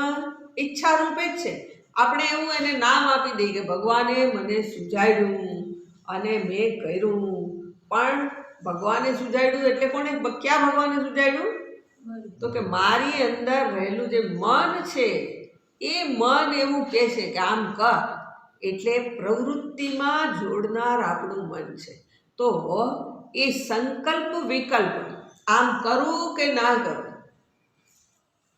ઈચ્છા રૂપે જ છે. આપણે એવું એને નામ આપી દઈએ કે ભગવાને મને સૂઝાડ્યું અને મેં કર્યું, પણ ભગવાને સૂઝાડ્યું એટલે કોને? ક્યાં ભગવાને સૂઝાડ્યું? તો કે મારી અંદર રહેલું જે મન છે એ મન એવું કહે છે કે આમ કર, એટલે પ્રવૃત્તિમાં જોડનાર આપણું મન છે. તો એ સંકલ્પ વિકલ્પ, આમ કરું કે ના કરું,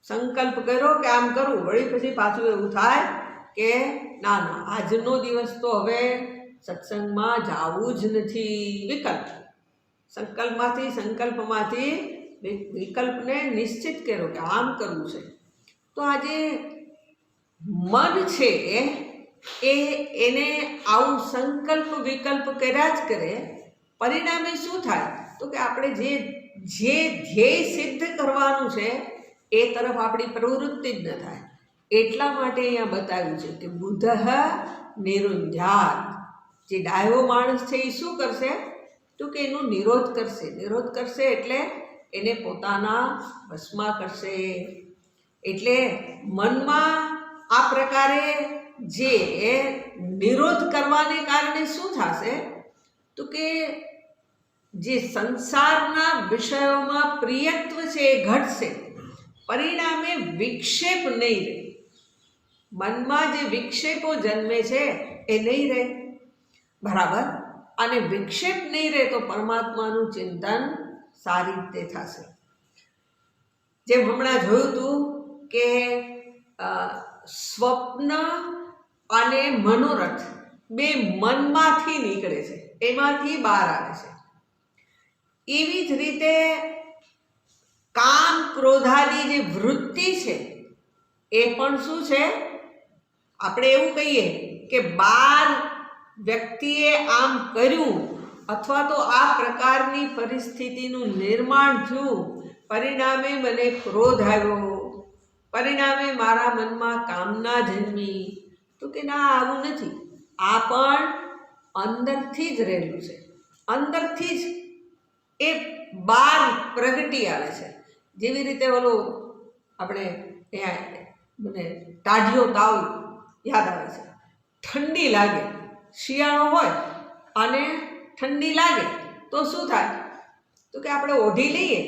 સંકલ્પ કર્યો કે આમ કરું, વળી પછી પાછું એવું થાય કે ના ના આજનો દિવસ તો હવે સત્સંગમાં જવું જ નથી. વિકલ્પ, સંકલ્પમાંથી વિકલ્પને નિશ્ચિત કર્યો કે આમ કરવું છે. તો આજે મન છે એને આવું સંકલ્પ વિકલ્પ કર્યા જ કરે. પરિણામે શું થાય તો કે આપણે જે ધ્યેય સિદ્ધ કરવાનું છે એ તરફ આપણી પ્રવૃત્તિ જ ન થાય. એટલા માટે અહીંયા બતાવ્યું છે કે બુદ્ધ નિરુંધ્યાત. જે ડાયો માણસ છે એ શું કરશે તો કે એનો નિરોધ કરશે એટલે એને પોતાના વશમાં કરશે. એટલે મનમાં આ પ્રકારે જે નિરોધ કરવાને કારણે શું થશે તો કે જે સંસારના વિષયોમાં પ્રિયત્વ છે એ ઘટશે. પરિણામે વિક્ષેપ નહીં રહે. મનમાં જે વિક્ષેપો જન્મે છે એ નહીં રહે, બરાબર. અને વિક્ષેપ નહીં રહે તો પરમાત્માનું ચિંતન સારી રીતે થશે. જેમ હમણાં જોયું હતું કે સ્વપ્ન અને મનોરથ બે મનમાંથી નીકળે છે, એમાંથી બહાર આવે છે. એવી જ રીતે કામ ક્રોધાની જે વૃત્તિ છે એ પણ શું છે, આપણે એવું કહીએ કે બાર વ્યક્તિએ આમ કર્યું અથવા તો આ પ્રકારની પરિસ્થિતિનું નિર્માણ થયું, પરિણામે મને ક્રોધ આવ્યો, પરિણામે મારા મનમાં કામના જન્મી. તો કે ના, આવું નથી. આ પણ અંદરથી જ રહેલું છે, અંદરથી જ એ બહાર પ્રગટી આવે છે. જેવી રીતે ઓલો આપણે મને ટાઢિયો તાવ યાદ આવે છે. ઠંડી લાગે, શિયાળો હોય અને ઠંડી લાગે તો શું થાય તો કે આપણે ઓઢી લઈએ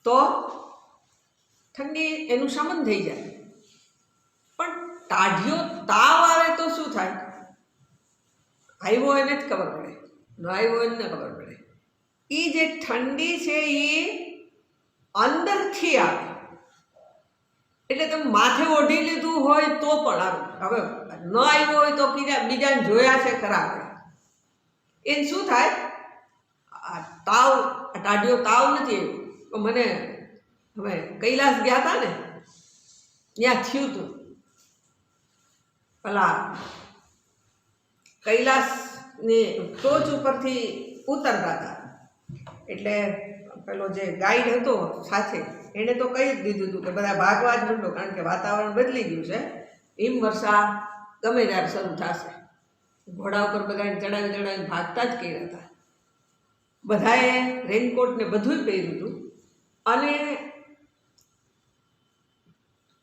તો ઠંડી એનું શમન થઈ જાય. પણ ટાઢિયો તાવ આવે તો શું થાય, આવ્યો એને જ ખબર પડે, ન આવ્યો એને ખબર પડે. એ જે ઠંડી છે એ અંદરથી આવે. એટલે તમે માથે ઓઢી લીધું હોય તો પણ આવે, હવે ન આવ્યો હોય તો બીજાને જોયા છે ખરા આપણે, એને શું થાય, તાવ, ટાઢિયો તાવ નથી આવ્યો. મને હવે કૈલાસ ગયા હતા ને, ત્યાં થયું હતું. પેલા કૈલાસની ટોચ ઉપરથી ઉતરતા હતા, એટલે પેલો જે ગાઈડ હતો સાથે એણે તો કહી જ દીધું હતું કે બધા ભાગવા જ માંડો, કારણ કે વાતાવરણ બદલી ગયું છે, હિમવર્ષા ગમે ત્યારે શરૂ થશે. ઘોડા ઉપર બધાને ચડાવી ભાગતા જ કર્યા હતા. બધાએ રેનકોટ ને બધું જ પહેર્યું હતું અને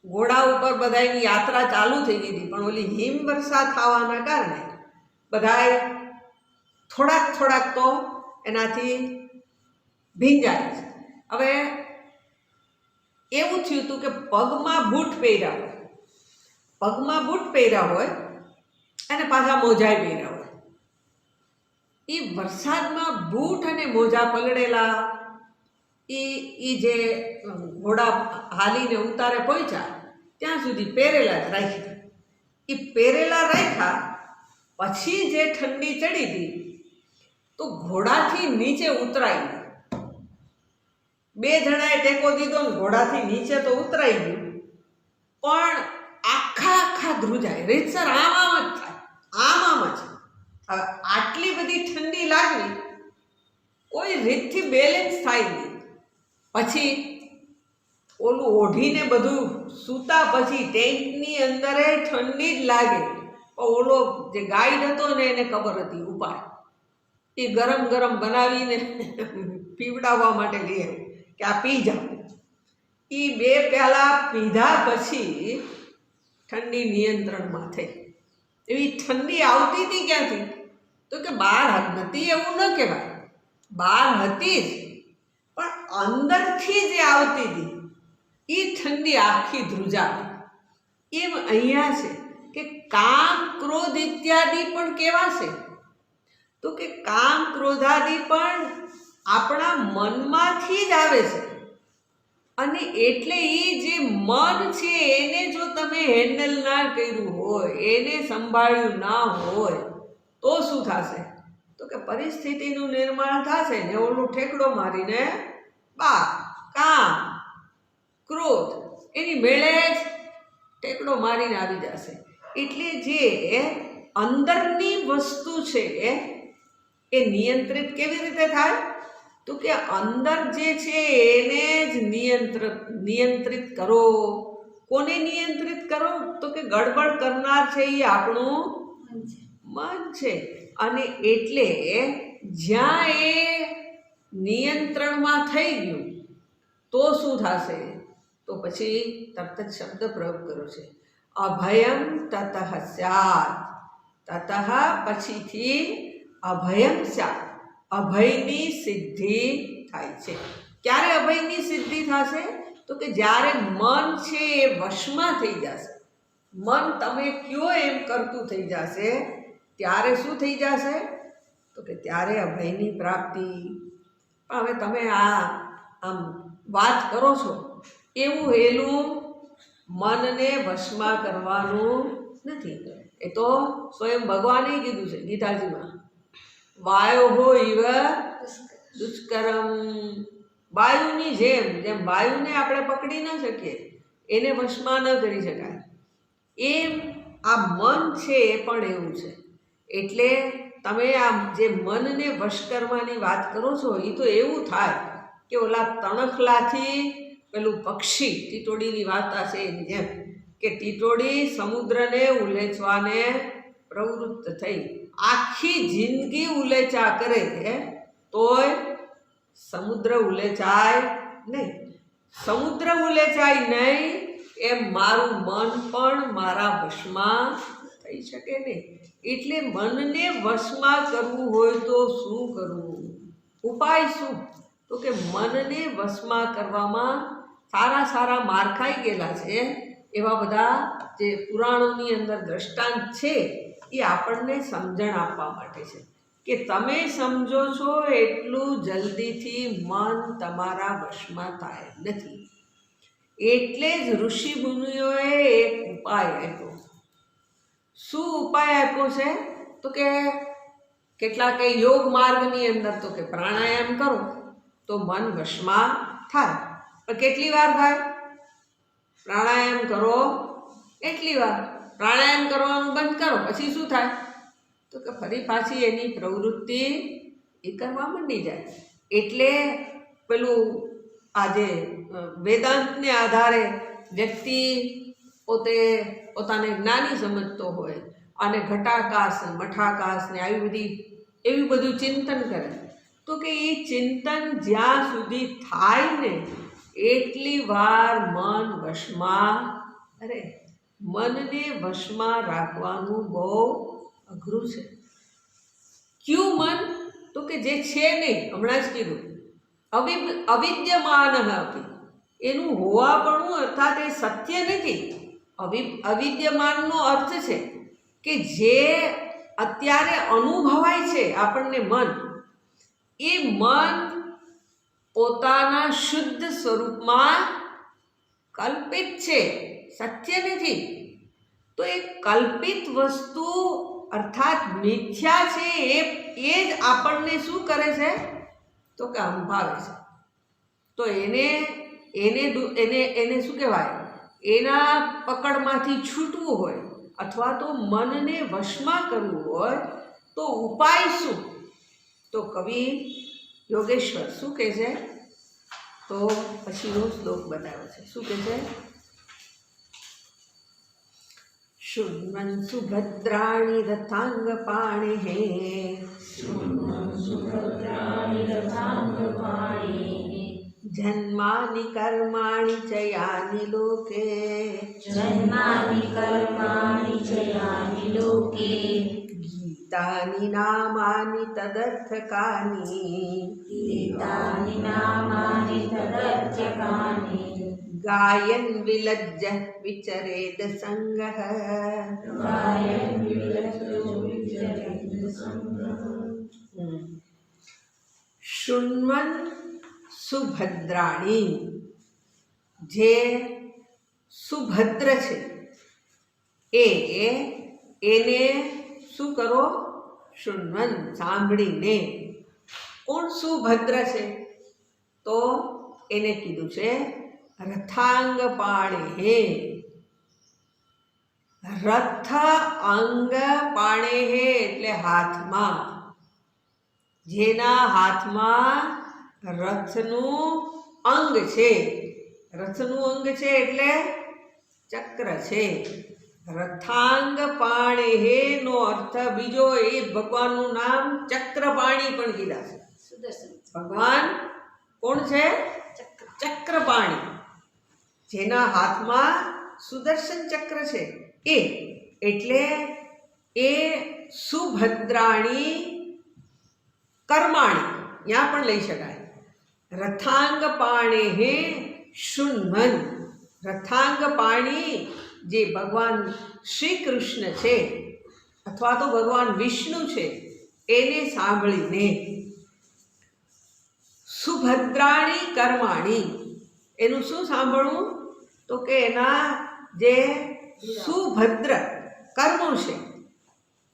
ઘોડા ઉપર બધાની યાત્રા ચાલુ થઈ ગઈ હતી. પણ ઓલી હિમવર્ષા થવાના કારણે બધાએ થોડાક તો એનાથી ભીંજાય છે. હવે એવું થયું હતું કે પગમાં બૂટ પહેર્યા હોય અને પાછા મોજાય પહેર્યા હોય. એ વરસાદમાં બૂટ અને મોજા પલળેલા, એ જે ઘોડા હાલીને ઉતારે પહોંચ્યા ત્યાં સુધી પહેરેલા જ રાખ્યા. એ પહેરેલા રાખ્યા પછી જે ઠંડી ચડી હતી તો ઘોડાથી નીચે ઉતરાઈ ગયું. બે જણાએ ટેકો દીધો ને ઘોડાથી નીચે તો ઉતરાઈ ગયું, પણ આખા ધ્રુજાય, રીતસર આમ જ થાય, આમ જ. હવે આટલી બધી ઠંડી લાગવી, કોઈ રીતથી બેલેન્સ થાય નહીં. પછી ઓલું ઓઢીને બધું સૂતા પછી ટેન્ટની અંદર ઠંડી જ લાગે. પણ ઓલો જે ગાઈડ હતો ને એને ખબર હતી ઉપાય, એ ગરમ બનાવીને પીવડાવવા માટે લઈ આવ્યો કે આ પી જાઓ. એ 2 પ્યાલા પીધા પછી ઠંડી નિયંત્રણમાં થઈ. એવી ઠંડી આવતી હતી ક્યાંથી તો કે બહાર નથી એવું ન કહેવાય, બહાર હતી જ, પણ અંદરથી જે આવતી હતી એ ઠંડી આખી ધ્રુજાવી. એમ અહીંયા છે કે કામ ક્રોધ ઇત્યાદિ પણ કેવા છે? તો કે કામ ક્રોધાદિ પણ આપણા મનમાંથી જ આવે છે. અને એટલે એ જે મન છે એને જો તમે હેન્ડલ ના કર્યું હોય, એને સંભાળ્યું ના હોય તો શું થશે? તો કે પરિસ્થિતિનું નિર્માણ થશે ને ઓલું ઠેકડો મારીને કામ ક્રોધ એની મેળે જ ઠેકડો મારીને આવી જશે. એટલે જે અંદરની વસ્તુ છે એ નિયંત્રિત કેવી રીતે થાય? તો કે અંદર જે છે એને જ નિયંત્રિત કરો. કોને નિયંત્રિત કરો? તો કે ગડબડ કરનાર છે એ આપણું મન છે. અને એટલે જ્યાં એ નિયંત્રણમાં થઈ ગયું તો શું થશે? તો પછી તરત જ શબ્દ પ્રયોગ કર્યો છે, અભયમ તતઃ સ્યાત. તતઃ પછીથી અભયમ સ્યાત, અભયની સિદ્ધિ થાય છે. ક્યારે અભયની સિદ્ધિ થશે? તો કે જ્યારે મન છે એ વશમાં થઈ જશે. મન તમે કયો એમ કરતું થઈ જશે ત્યારે શું થઈ જશે? તો કે ત્યારે અભયની પ્રાપ્તિ. પણ હવે તમે આમ વાત કરો છો એવું હેલું મનને વશમાં કરવાનું નથી. એ તો સ્વયં ભગવાને કીધું છે ગીતાજીમાં, વાયો ઇવ દુષ્કરમ. વાયુની જેમ વાયુને આપણે પકડી ન શકીએ, એને વશમાં ન કરી શકાય, એમ આ મન છે એ પણ એવું છે. એટલે તમે આ જે મનને વશ કરવાની વાત કરો છો એ તો એવું થાય કે ઓલા તણખલાથી પેલું પક્ષી ટીટોડીની વાર્તા છે એની જેમ કે ટીટોડી સમુદ્રને ઉલેચવાને પ્રવૃત્ત થઈ, આખી જિંદગી ઉલેચા કરે છે તોય સમુદ્ર ઉલેચાય નહીં. સમુદ્ર ઉલેચાય નહીં એમ મારું મન પણ મારા વશમાં થઈ શકે નહીં. એટલે મનને વશમાં કરવું હોય તો શું કરવું? ઉપાય શું? તો કે મનને વશમાં કરવામાં સારા માર્ખાઈ ગયેલા છે. એવા બધા જે પુરાણોની અંદર દ્રષ્ટાંત છે એ આપણને સમજણ આપવા માટે છે કે તમે સમજો છો એટલું જલ્દીથી મન તમારા વશમાં થાય નથી. એટલે જ ઋષિ મુનિઓએ એક ઉપાય આપ્યો. શું ઉપાય આપ્યો છે? તો કે કેટલાક યોગ માર્ગની અંદર તો કે પ્રાણાયામ કરો તો મન વશમાં થાય. પણ કેટલી વાર થાય? પ્રાણાયામ કરો એટલી વાર. પ્રાણાયામ કરવાનું બંધ કરો પછી શું થાય? તો કે ફરી પાછી એની પ્રવૃત્તિ એ કરવા માંડી જાય. એટલે પેલું આજે વેદાંતને આધારે વ્યક્તિ પોતાને જ્ઞાની સમજતો હોય અને ઘટાકાશ મઠાકાશ ને એવી બધું ચિંતન કરે તો કે એ ચિંતન જ્યાં સુધી થાય ને એટલી વાર મન વશમાં મનને વશમાં રાખવાનું બહુ અઘરું છે. ક્યું મન? તો કે જે છે નહીં, હમણાં જ કીધું અવિદ્યમાન હતી, એનું હોવાપણું અર્થાત એ સત્ય નથી. અવિદ્યમાનનો અર્થ છે કે જે અત્યારે અનુભવાય છે આપણને મન, એ મન પોતાના શુદ્ધ સ્વરૂપમાં કલ્પિત છે, સત્ય નથી. તો એ કલ્પિત વસ્તુ અર્થાત મિથ્યા છે એ જ આપણને શું કરે છે? તો કે અંભાવે છે. તો એને શું કહેવાય? એના પકડમાંથી છૂટવું હોય અથવા તો મનને વશમાં કરવું હોય તો ઉપાય શું? તો કવિ યોગેશ્વર શું કહે છે? તો પછીનો શ્લોક બતાવ્યો છે. શું કહે છે? શૃણ્વन् સુભદ્રાણિ રથાંગ પાણિઃ જન્માનિ કર્માણि ચ યાનિ લોકે ગીતાनि નામાनि તદર્થકાनि ગાયન વિલજ્જ વિચરેદ સંગઃ શૃણ્વન સુભદ્રાણી, જે સુભદ્ર છે એને શું કરો? શૃણ્વન, સાંભળીને. કોણ સુભદ્ર છે? તો એને કીધું છે રથાંગ પાણે. રથ અંગ પાણે એટલે હાથમાં, જેના હાથમાં રથનું અંગ છે. રથનું અંગ છે એટલે ચક્ર છે. રથાંગ પાણે નો અર્થ બીજો, એ ભગવાનનું નામ ચક્રપાણી પણ કીધા છે. ભગવાન કોણ છે? ચક્રપાણી, જેના હાથમાં સુદર્શન ચક્ર છે એ. એટલે એ સુભદ્રાણી કર્માણી ત્યાં પણ લઈ શકાય. રથાંગ પાણે શૃણ્વન, રથાંગ પાણી જે ભગવાન શ્રી કૃષ્ણ છે અથવા તો ભગવાન વિષ્ણુ છે એને સાંભળીને. સુભદ્રાણી કર્માણી, એનું શું સાંભળવું? તો કે એના જે સુભદ્ર કર્મો છે,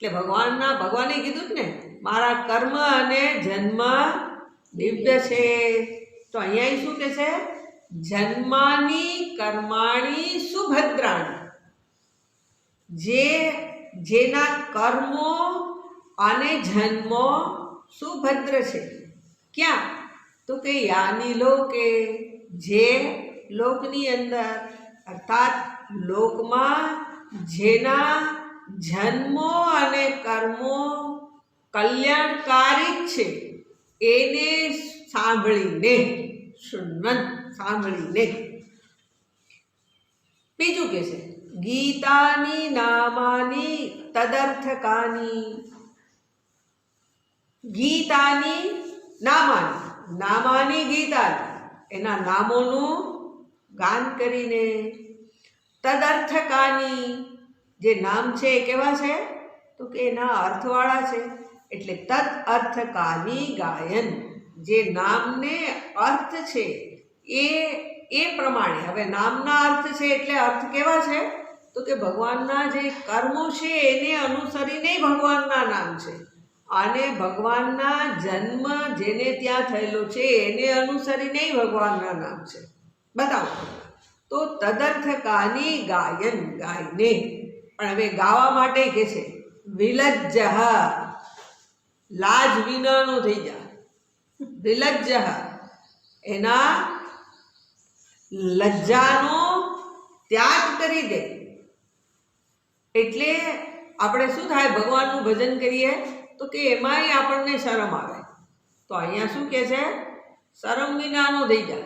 એટલે ભગવાને કીધું ને મારા કર્મ અને જન્મ દિવ્ય છે. તો અહીંયા શું કે છે? જન્માની કર્માણી સુભદ્રાણી, જેના કર્મો અને જન્મો સુભદ્ર છે. ક્યાં? તો કે યાની લોકે, જે લોકની અંદર, અર્થાત લોકમાં જેના જન્મો અને કર્મો કલ્યાણકારી છે એને સાંભળીને. શૃણ્વન, સાંભળીને. બીજું કે છે ગીતાની નામાની તદર્થકાની. ગીતાની નામાની, નામાની ગીતાની, એના નામોનું ગાન કરીને. તદર્થકાની, જે નામ છે એ કેવા છે? તો કે એના અર્થવાળા છે. એટલે તદ અર્થકાની ગાયન, જે નામને અર્થ છે એ પ્રમાણે. હવે નામના અર્થ છે એટલે અર્થ કેવા છે? તો કે ભગવાનના જે કર્મો છે એને અનુસરીને ભગવાનના નામ છે, અને ભગવાનના જન્મ જેને ત્યાં થયેલો છે એને અનુસરીને ભગવાનના નામ છે. બતાવો. તો તદર્થકાની ગાયન, ગાયને. પણ હવે ગાવા માટે કે છે વિલજ્જ, લાજ વિનાનો થઈ જા. વિલજ્જ, એના લજ્જાનો ત્યાગ કરી દે. એટલે આપણે શું થાય? ભગવાનનું ભજન કરીએ તો કે એમાંય આપણને શરમ આવે. તો અહીંયા શું કહે છે? શરમ વિનાનો થઈ જા.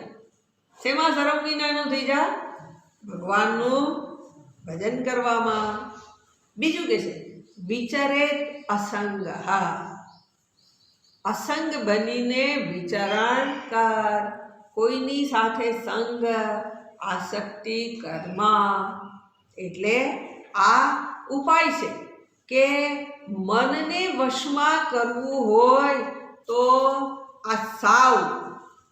શેમાં શરમ વિનાનો થઈ જા? ભગવાનનું ભજન કરવામાં. બીજું કે છે વિચરે અસંગ, અસંગ બનીને વિચરણ કર. કોઈની સાથે સંગ, આસક્તિ કરમાં. એટલે આ ઉપાય છે કે મનને વશમાં કરવું હોય તો આ સાવ,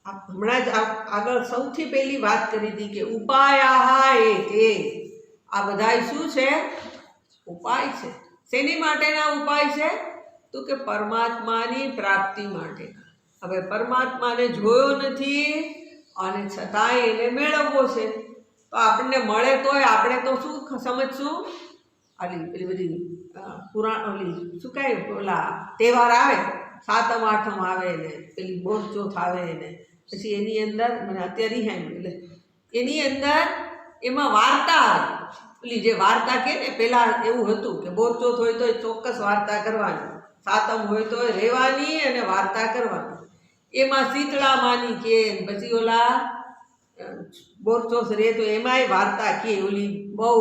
હમણાં જ આગળ સૌથી પહેલી વાત કરી હતી કે ઉપાયા એ આ બધાય શું છે? ઉપાય છે. શેની માટેના ઉપાય છે? તો કે પરમાત્માની પ્રાપ્તિ માટે. હવે પરમાત્માને જોયો નથી અને છતાંય એને મેળવવો છે. તો આપણને મળે તોય આપણે તો શું સમજશું? પેલી બધી શું કહે, ઓલા તહેવાર આવે, સાતમ આઠમ આવે ને પેલી બોરચોથ આવે ને પછી એની અંદર મને અત્યારે એટલે એની અંદર એમાં વાર્તા આવે. પેલી જે વાર્તા કે ને, પહેલાં એવું હતું કે બોરચોથ હોય તો ચોક્કસ વાર્તા કરવાની, સાતમ હોય તો રહેવાની અને વાર્તા કરવાની. એમાં શીતળા માની કે પછી ઓલા બોરચોથ રહે તો એમાંય વાર્તા કે ઓલી બહુ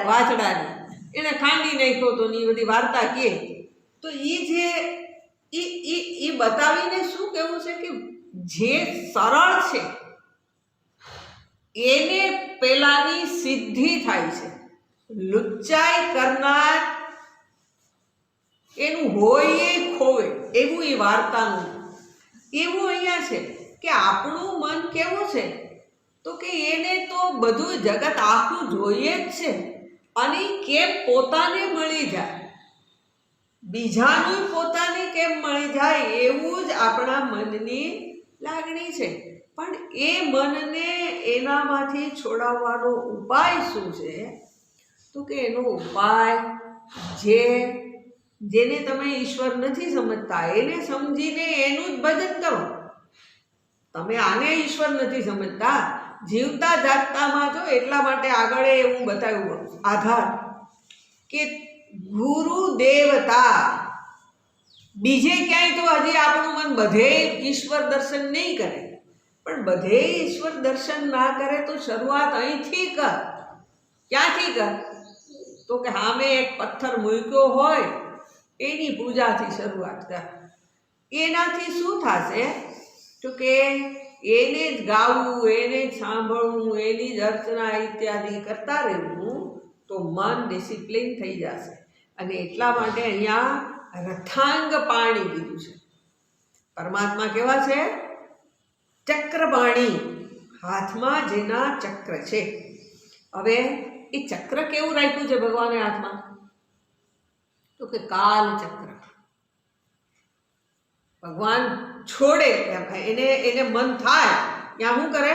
વાછડાની એને ખાંડી નાખ્યો તો ની બધી વાર્તા કે. તો એ જે એ બતાવીને શું કહેવું છે કે જે સરળ છે એને પેલાની સિદ્ધિ થાય છે. લુચ્ચાઈ કરનાર એનું હોય એ ખોવે, એવું એ વાર્તાનું. એવું અહીંયા છે કે આપણું મન કેવું છે, તો કે એને તો બધું જગત આખું જોઈએ જ છે, અને કેમ પોતાને મળી જાય, બીજાનું પોતાને કેમ મળી જાય, એવું જ આપણા મનની લાગણી છે. પણ એ મનને એનામાંથી છોડાવવાનો ઉપાય શું છે, તો કે એનો ઉપાય જેને તમે ઈશ્વર નથી સમજતા એને સમજીને એનું જ ભજન કરો. તમે આને ઈશ્વર નથી સમજતા, જીવતા જાગતામાં જો એટલા માટે આગળ એવું બતાવ્યું આધાર કે ગુરુ દેવતા. બીજે ક્યાંય તો હજી આપણું મન બધે ઈશ્વર દર્શન નહીં કરે, પણ બધે ઈશ્વર દર્શન ના કરે તો શરૂઆત અહીંથી કર. ક્યાંથી કર, તો કે સામે એક પથ્થર મૂક્યો હોય એની પૂજાથી શરૂઆત કર. એનાથી શું થશે, તો કે એને જ ગાવું, એને જ સાંભળવું, એની જ અર્ચના ઇત્યાદિ કરતા રહેવું, તો મન ડિસિપ્લિન થઈ જશે. અને એટલા માટે અહીંયા રથાંગ પાણી કીધું છે. પરમાત્મા કેવા છે? ચક્રપાણી, હાથમાં જેના ચક્ર છે. હવે એ ચક્ર કેવું રાખ્યું છે ભગવાને હાથમાં, તો કે કાલ ચક્ર. ભગવાન છોડે એને મન થાય ત્યાં શું કરે,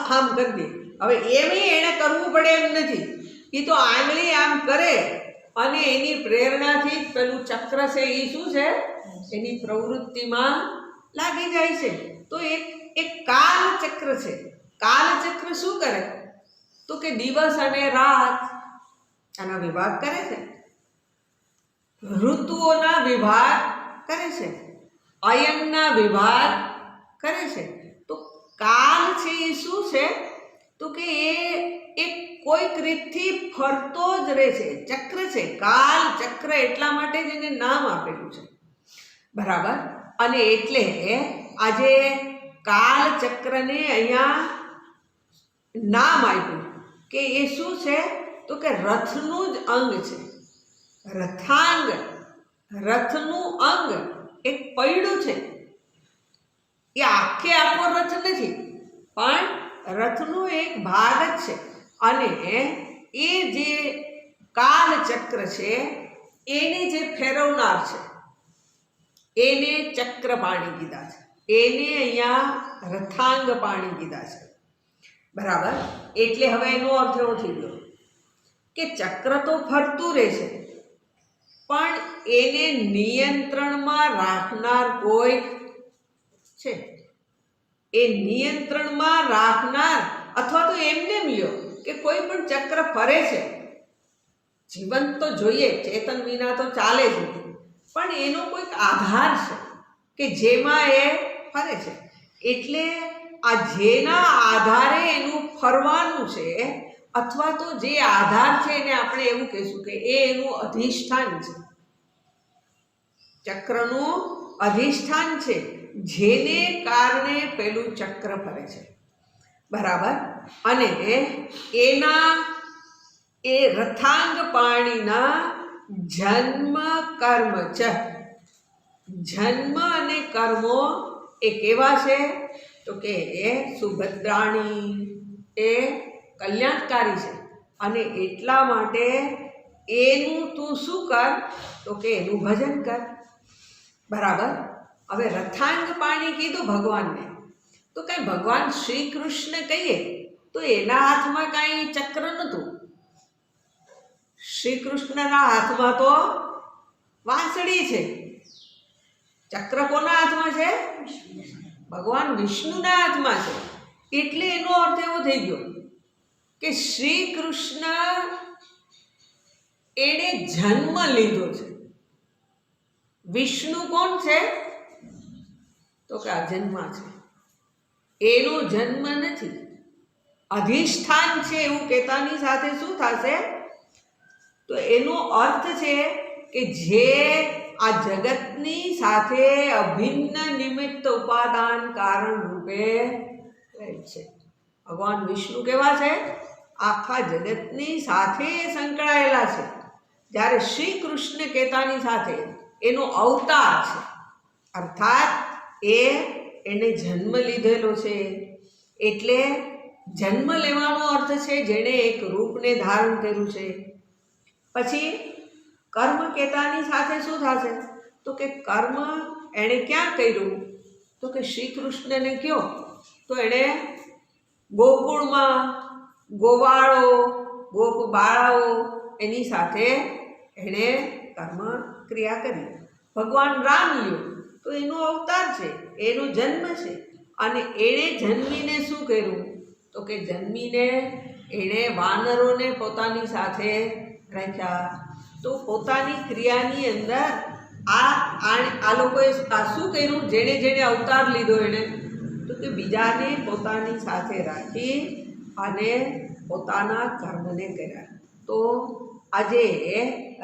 આમ કરી દે. હવે એમ એને કરવું પડે એમ નથી, એ તો આંગળી આમ કરે અને એની પ્રેરણાથી પેલું ચક્ર છે એ શું છે, એની પ્રવૃત્તિમાં લાગી જાય છે. તો એક કાલ ચક્ર છે. કાલ ચક્ર શું કરે, તો કે દિવસ અને રાત આના વિભાગ કરે છે, ઋતુઓના વિભાગ કરે છે, અયનના વિભાગ કરે છે. તો કાલ છે એ શું છે, તો કે એ એક કોઈક રીતથી ફરતો જ રહે છે, ચક્ર છે. કાલ ચક્ર એટલા માટે જ એને નામ આપેલું છે, બરાબર. અને એટલે આજે કાલ ચક્રને અહીંયા નામ આપ્યું કે એ શું છે, તો કે રથનું જ અંગ છે. રથાંગ, રથનું અંગ એક પૈડું છે. એ આખો રથ નથી, પણ રથનો એક ભાગ જ છે. અને એ જે કાલ ચક્ર છે એને જે ફેરવનાર છે એને ચક્ર પાણી કીધા છે, એને અહીંયા રથાંગ પાણી કીધા છે, બરાબર. એટલે હવે એનો અર્થ એવો થઈ ગયો કે ચક્ર તો ફરતું રહે છે, પણ એને નિયંત્રણમાં રાખનાર કોઈ છે. એ નિયંત્રણમાં રાખનાર, અથવા તો એમને લ્યો કે કોઈ પણ ચક્ર ફરે છે, જીવન તો જોઈએ, ચેતન વિના તો ચાલે જ નહીં, પણ એનો કોઈક આધાર છે કે જેમાં એ ફરે છે. એટલે આ જેના આધારે એનું ફરવાનું છે, અથવા તો જે આધાર છે એને આપણે એવું કહીશું કે એ એનું અધિષ્ઠાન છે, ચક્રનું અધિષ્ઠાન છે, જેને કારણે પેલું ચક્ર ફરે છે, બરાબર. અને એના એ રથાંગ પાણીના જન્મ કર્મ છે. જન્મ અને કર્મો એ કેવા છે, તો કે એ સુભદ્રાણી, એ કલ્યાણકારી છે. અને એટલા માટે એનું તું શું કર, તો કે એનું ભજન કર, બરાબર. હવે રથાંગ પાણી કીધું ભગવાનને, તો કઈ ભગવાન શ્રી કૃષ્ણ કહીએ તો એના હાથમાં કાંઈ ચક્ર નહોતું. શ્રી કૃષ્ણના હાથમાં તો વાંસળી છે. ચક્ર કોના હાથમાં છે? ભગવાન વિષ્ણુના હાથમાં છે. એટલે એનો અર્થ એવો થઈ ગયો કે શ્રી કૃષ્ણ એણે જન્મ લીધો છે. વિષ્ણુ કોણ છે, તો કે અજન્મા છે, એનો જન્મ નથી, અધિષ્ઠાન છે એવું કહેતાની સાથે શું થશે, તો એનો અર્થ છે કે જે આ જગતની સાથે અભિન્ન નિમિત્ત ઉપાદાન કારણ રૂપે રહે છે. ભગવાન વિષ્ણુ કેવા છે? આખા જગતની સાથે સંકળાયેલા છે. જ્યારે શ્રી કૃષ્ણ કહેતાની સાથે એનો અવતાર છે, અર્થાત એને જન્મ લીધેલો છે. એટલે જન્મ લેવાનો અર્થ છે જેણે એક રૂપને ધારણ કર્યું છે. પછી કર્મ કહેતાની સાથે શું થશે? તો કે કર્મ એણે ક્યાં કર્યું? તો કે શ્રી કૃષ્ણને કયો તો એણે ગોકુળમાં ગોવાળો ગોપ બાળાઓ એની સાથે એણે કર્મ ક્રિયા કરી. ભગવાન રામ લ્યો તો એનો અવતાર છે, એનો જન્મ છે. અને એણે જન્મીને શું કર્યું? તો કે જન્મીને એણે વાનરોને પોતાની સાથે રાખ્યા. તો પોતાની ક્રિયાની અંદર આ લોકોએ શું કર્યું? જેણે જેણે અવતાર લીધો એણે તો કે બીજાને પોતાની સાથે રાખી અને પોતાના કર્મને કર્યા. તો આજે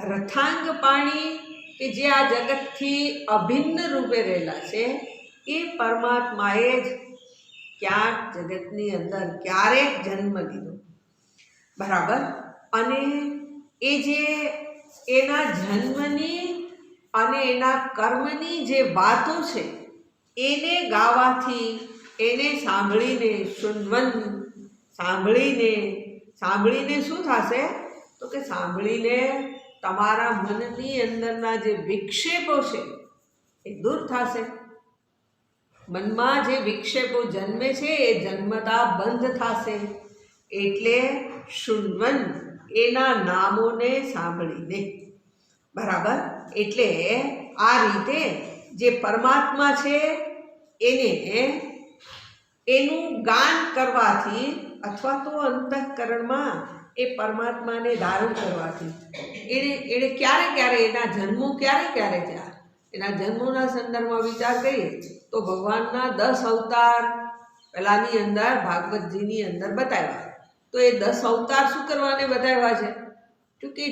રથાંગ પાણી કે જે આ જગતથી અભિન્ન રૂપે રહેલા છે, એ પરમાત્માએ જ ક્યાંક જગતની અંદર ક્યારેક જન્મ લીધો, બરાબર. અને એ જે એના જન્મની અને એના કર્મની જે વાતો છે એને ગાવાથી, એને સાંભળીને, શૃણ્વન સાંભળીને શું થશે? તો કે સાંભળીને તમારા મનની અંદરના જે વિક્ષેપો છે એ દૂર થશે. મનમાં જે વિક્ષેપો જન્મે છે એ જન્મતા બંધ થશે. એટલે શૃણ્વન એના નામોને સાંભળીને, બરાબર. એટલે આ રીતે જે પરમાત્મા છે એને એનું ગાન કરવાથી અથવા તો અંતઃકરણમાં એ પરમાત્માને ધારણ કરવાથી એણે ક્યારે એના જન્મો ક્યારે થયા? એના જન્મોના સંદર્ભમાં વિચાર કરીએ તો ભગવાનના 10 અવતાર પહેલાંની અંદર ભાગવતજીની અંદર બતાવ્યા. તો એ 10 અવતાર શું કરવાને બતાવ્યા છે? કે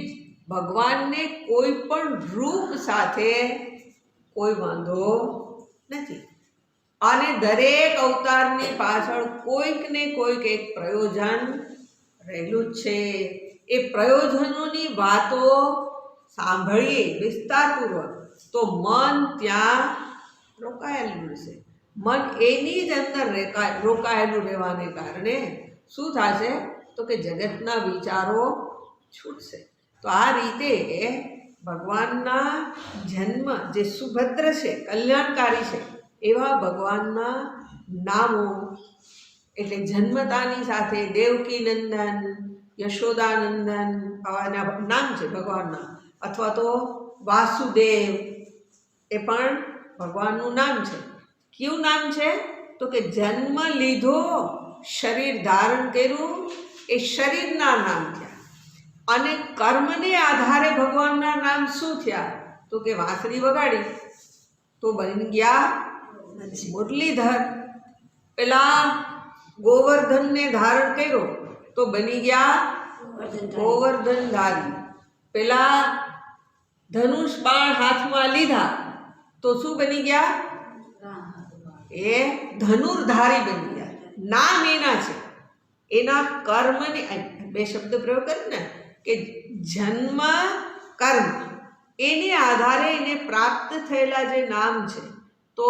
ભગવાનને કોઈ પણ રૂપ સાથે કોઈ વાંધો નથી. અને દરેક અવતારની પાછળ કોઈક ને કોઈક એક પ્રયોજન રહેલું જ છે. એ પ્રયોજનોની વાતો સાંભળીએ વિસ્તારપૂર્વક તો મન ત્યાં રોકાયેલું રહેશે. મન એની જ અંદર રોકાયેલું રહેવાને કારણે શું થશે? તો કે જગતના વિચારો છૂટશે. તો આ રીતે ભગવાનના જન્મ જે સુભદ્ર છે, કલ્યાણકારી છે, એવા ભગવાનના નામો એટલે જન્મતાની સાથે દેવકી નંદન, યશોદાનંદન આવાના નામ છે ભગવાનના. અથવા તો વાસુદેવ એ પણ ભગવાનનું નામ છે. કયું નામ છે? તો કે જન્મ લીધો, શરીર ધારણ કર્યું, એ શરીરના નામ થયા. અને કર્મને આધારે ભગવાનના નામ શું થયા? તો કે વાંસળી વગાડી તો બની ગયા મુરલીધર. પેલા ગોવર્ધનને ધારણ કર્યો તો બની ગયા ગોવર્ધનધારી. પેલા ધનુષ બાણ હાથમાં લીધા તો શું બની ગયા? એ ધનુર્ધારી બની ગયા. નામ એના છે, એના કર્મને બે શબ્દ પ્રયોગ કરે ને કે જન્મ કર્મ એને આધારે એને પ્રાપ્ત થયેલા જે નામ છે. તો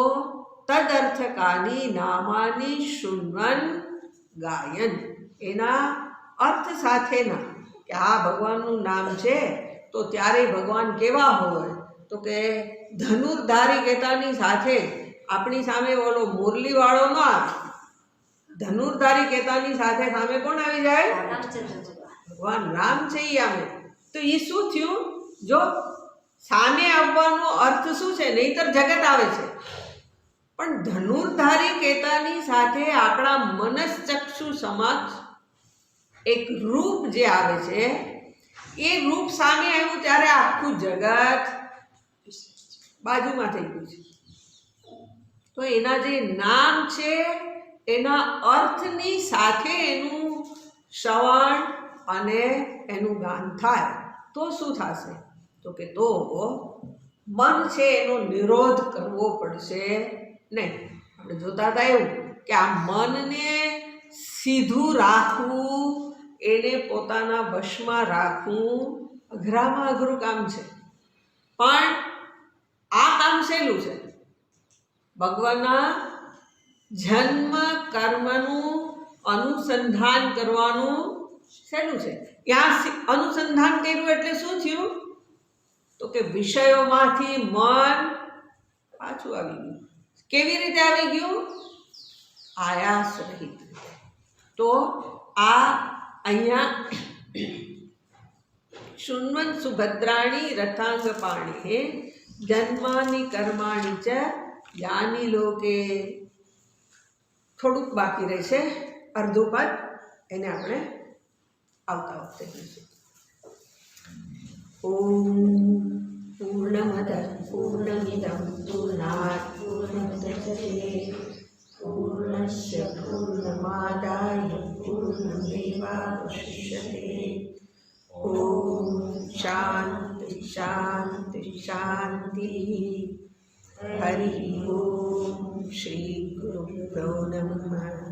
તદર્થકાની નામાની શૃણ્વન ગાયન, એના અર્થ સાથેના કે આ ભગવાનનું નામ છે. તો ત્યારે ભગવાન કેવા હોય? તો કે ધનુર્ધારી કહેતાની સાથે આપણી સામે ઓલો મુરલીવાળો ન આવે. ધનુર્ધારી કહેતાની સાથે સામે કોણ આવી જાય? ભગવાન રામ છે એ આવે. તો એ શું થયું? જો સામે આવવાનો અર્થ શું છે? નહીતર જગત આવે છે. પણ ધનુર્ધારી કહેતાની સાથે આપણા મનસ્ચક્ષુ સમક્ષ એક રૂપ જે આવે છે, એ રૂપ સામે આવ્યું ત્યારે આખું જગત બાજુમાં થઈ ગયું છે. તો એના જે નામ છે એના અર્થની સાથે એનું શ્રવણ અને એનું ગાન થાય તો શું થશે? તો કે તો મન છે એનો નિરોધ કરવો પડશે નહીં. આપણે જોતા હતા એવું કે આ મનને સીધું રાખવું, એને પોતાના વશમાં રાખવું અઘરામાં અઘરું કામ છે. પણ આ કામ સહેલું છે. ભગવાનના જન્મ કર્મનું અનુસંધાન કરવાનું સહેલું છે. ત્યાં અનુસંધાન કર્યું એટલે શું થયું? તો કે વિષયોમાંથી મન પાછું આવી ગયું. કેવી રીતે આવી ગયું? આયાસ રહિત. તો આ અહીંયા શૃण्वन् સુભદ્રાણી રથાંગ પાણી જન્માની કર્માણી ચ યાની લોકે. થોડુંક બાકી રહેશે, અર્ધું પદ, એને આપણે આવતા વખતે કહીશું. ઓમ પૂર્ણમદ પૂર્ણમિદં પૂર્ણાત પૂર્ણમુદચ્યતે પૂર્ણસ્ય પૂર્ણમાદાય પૂર્ણમેવાવશિષ્યતે. ઓમ શાંતિ શાંતિ શાંતિ. હરિ ઓમ. શ્રી ગુરુભ્યો નમઃ.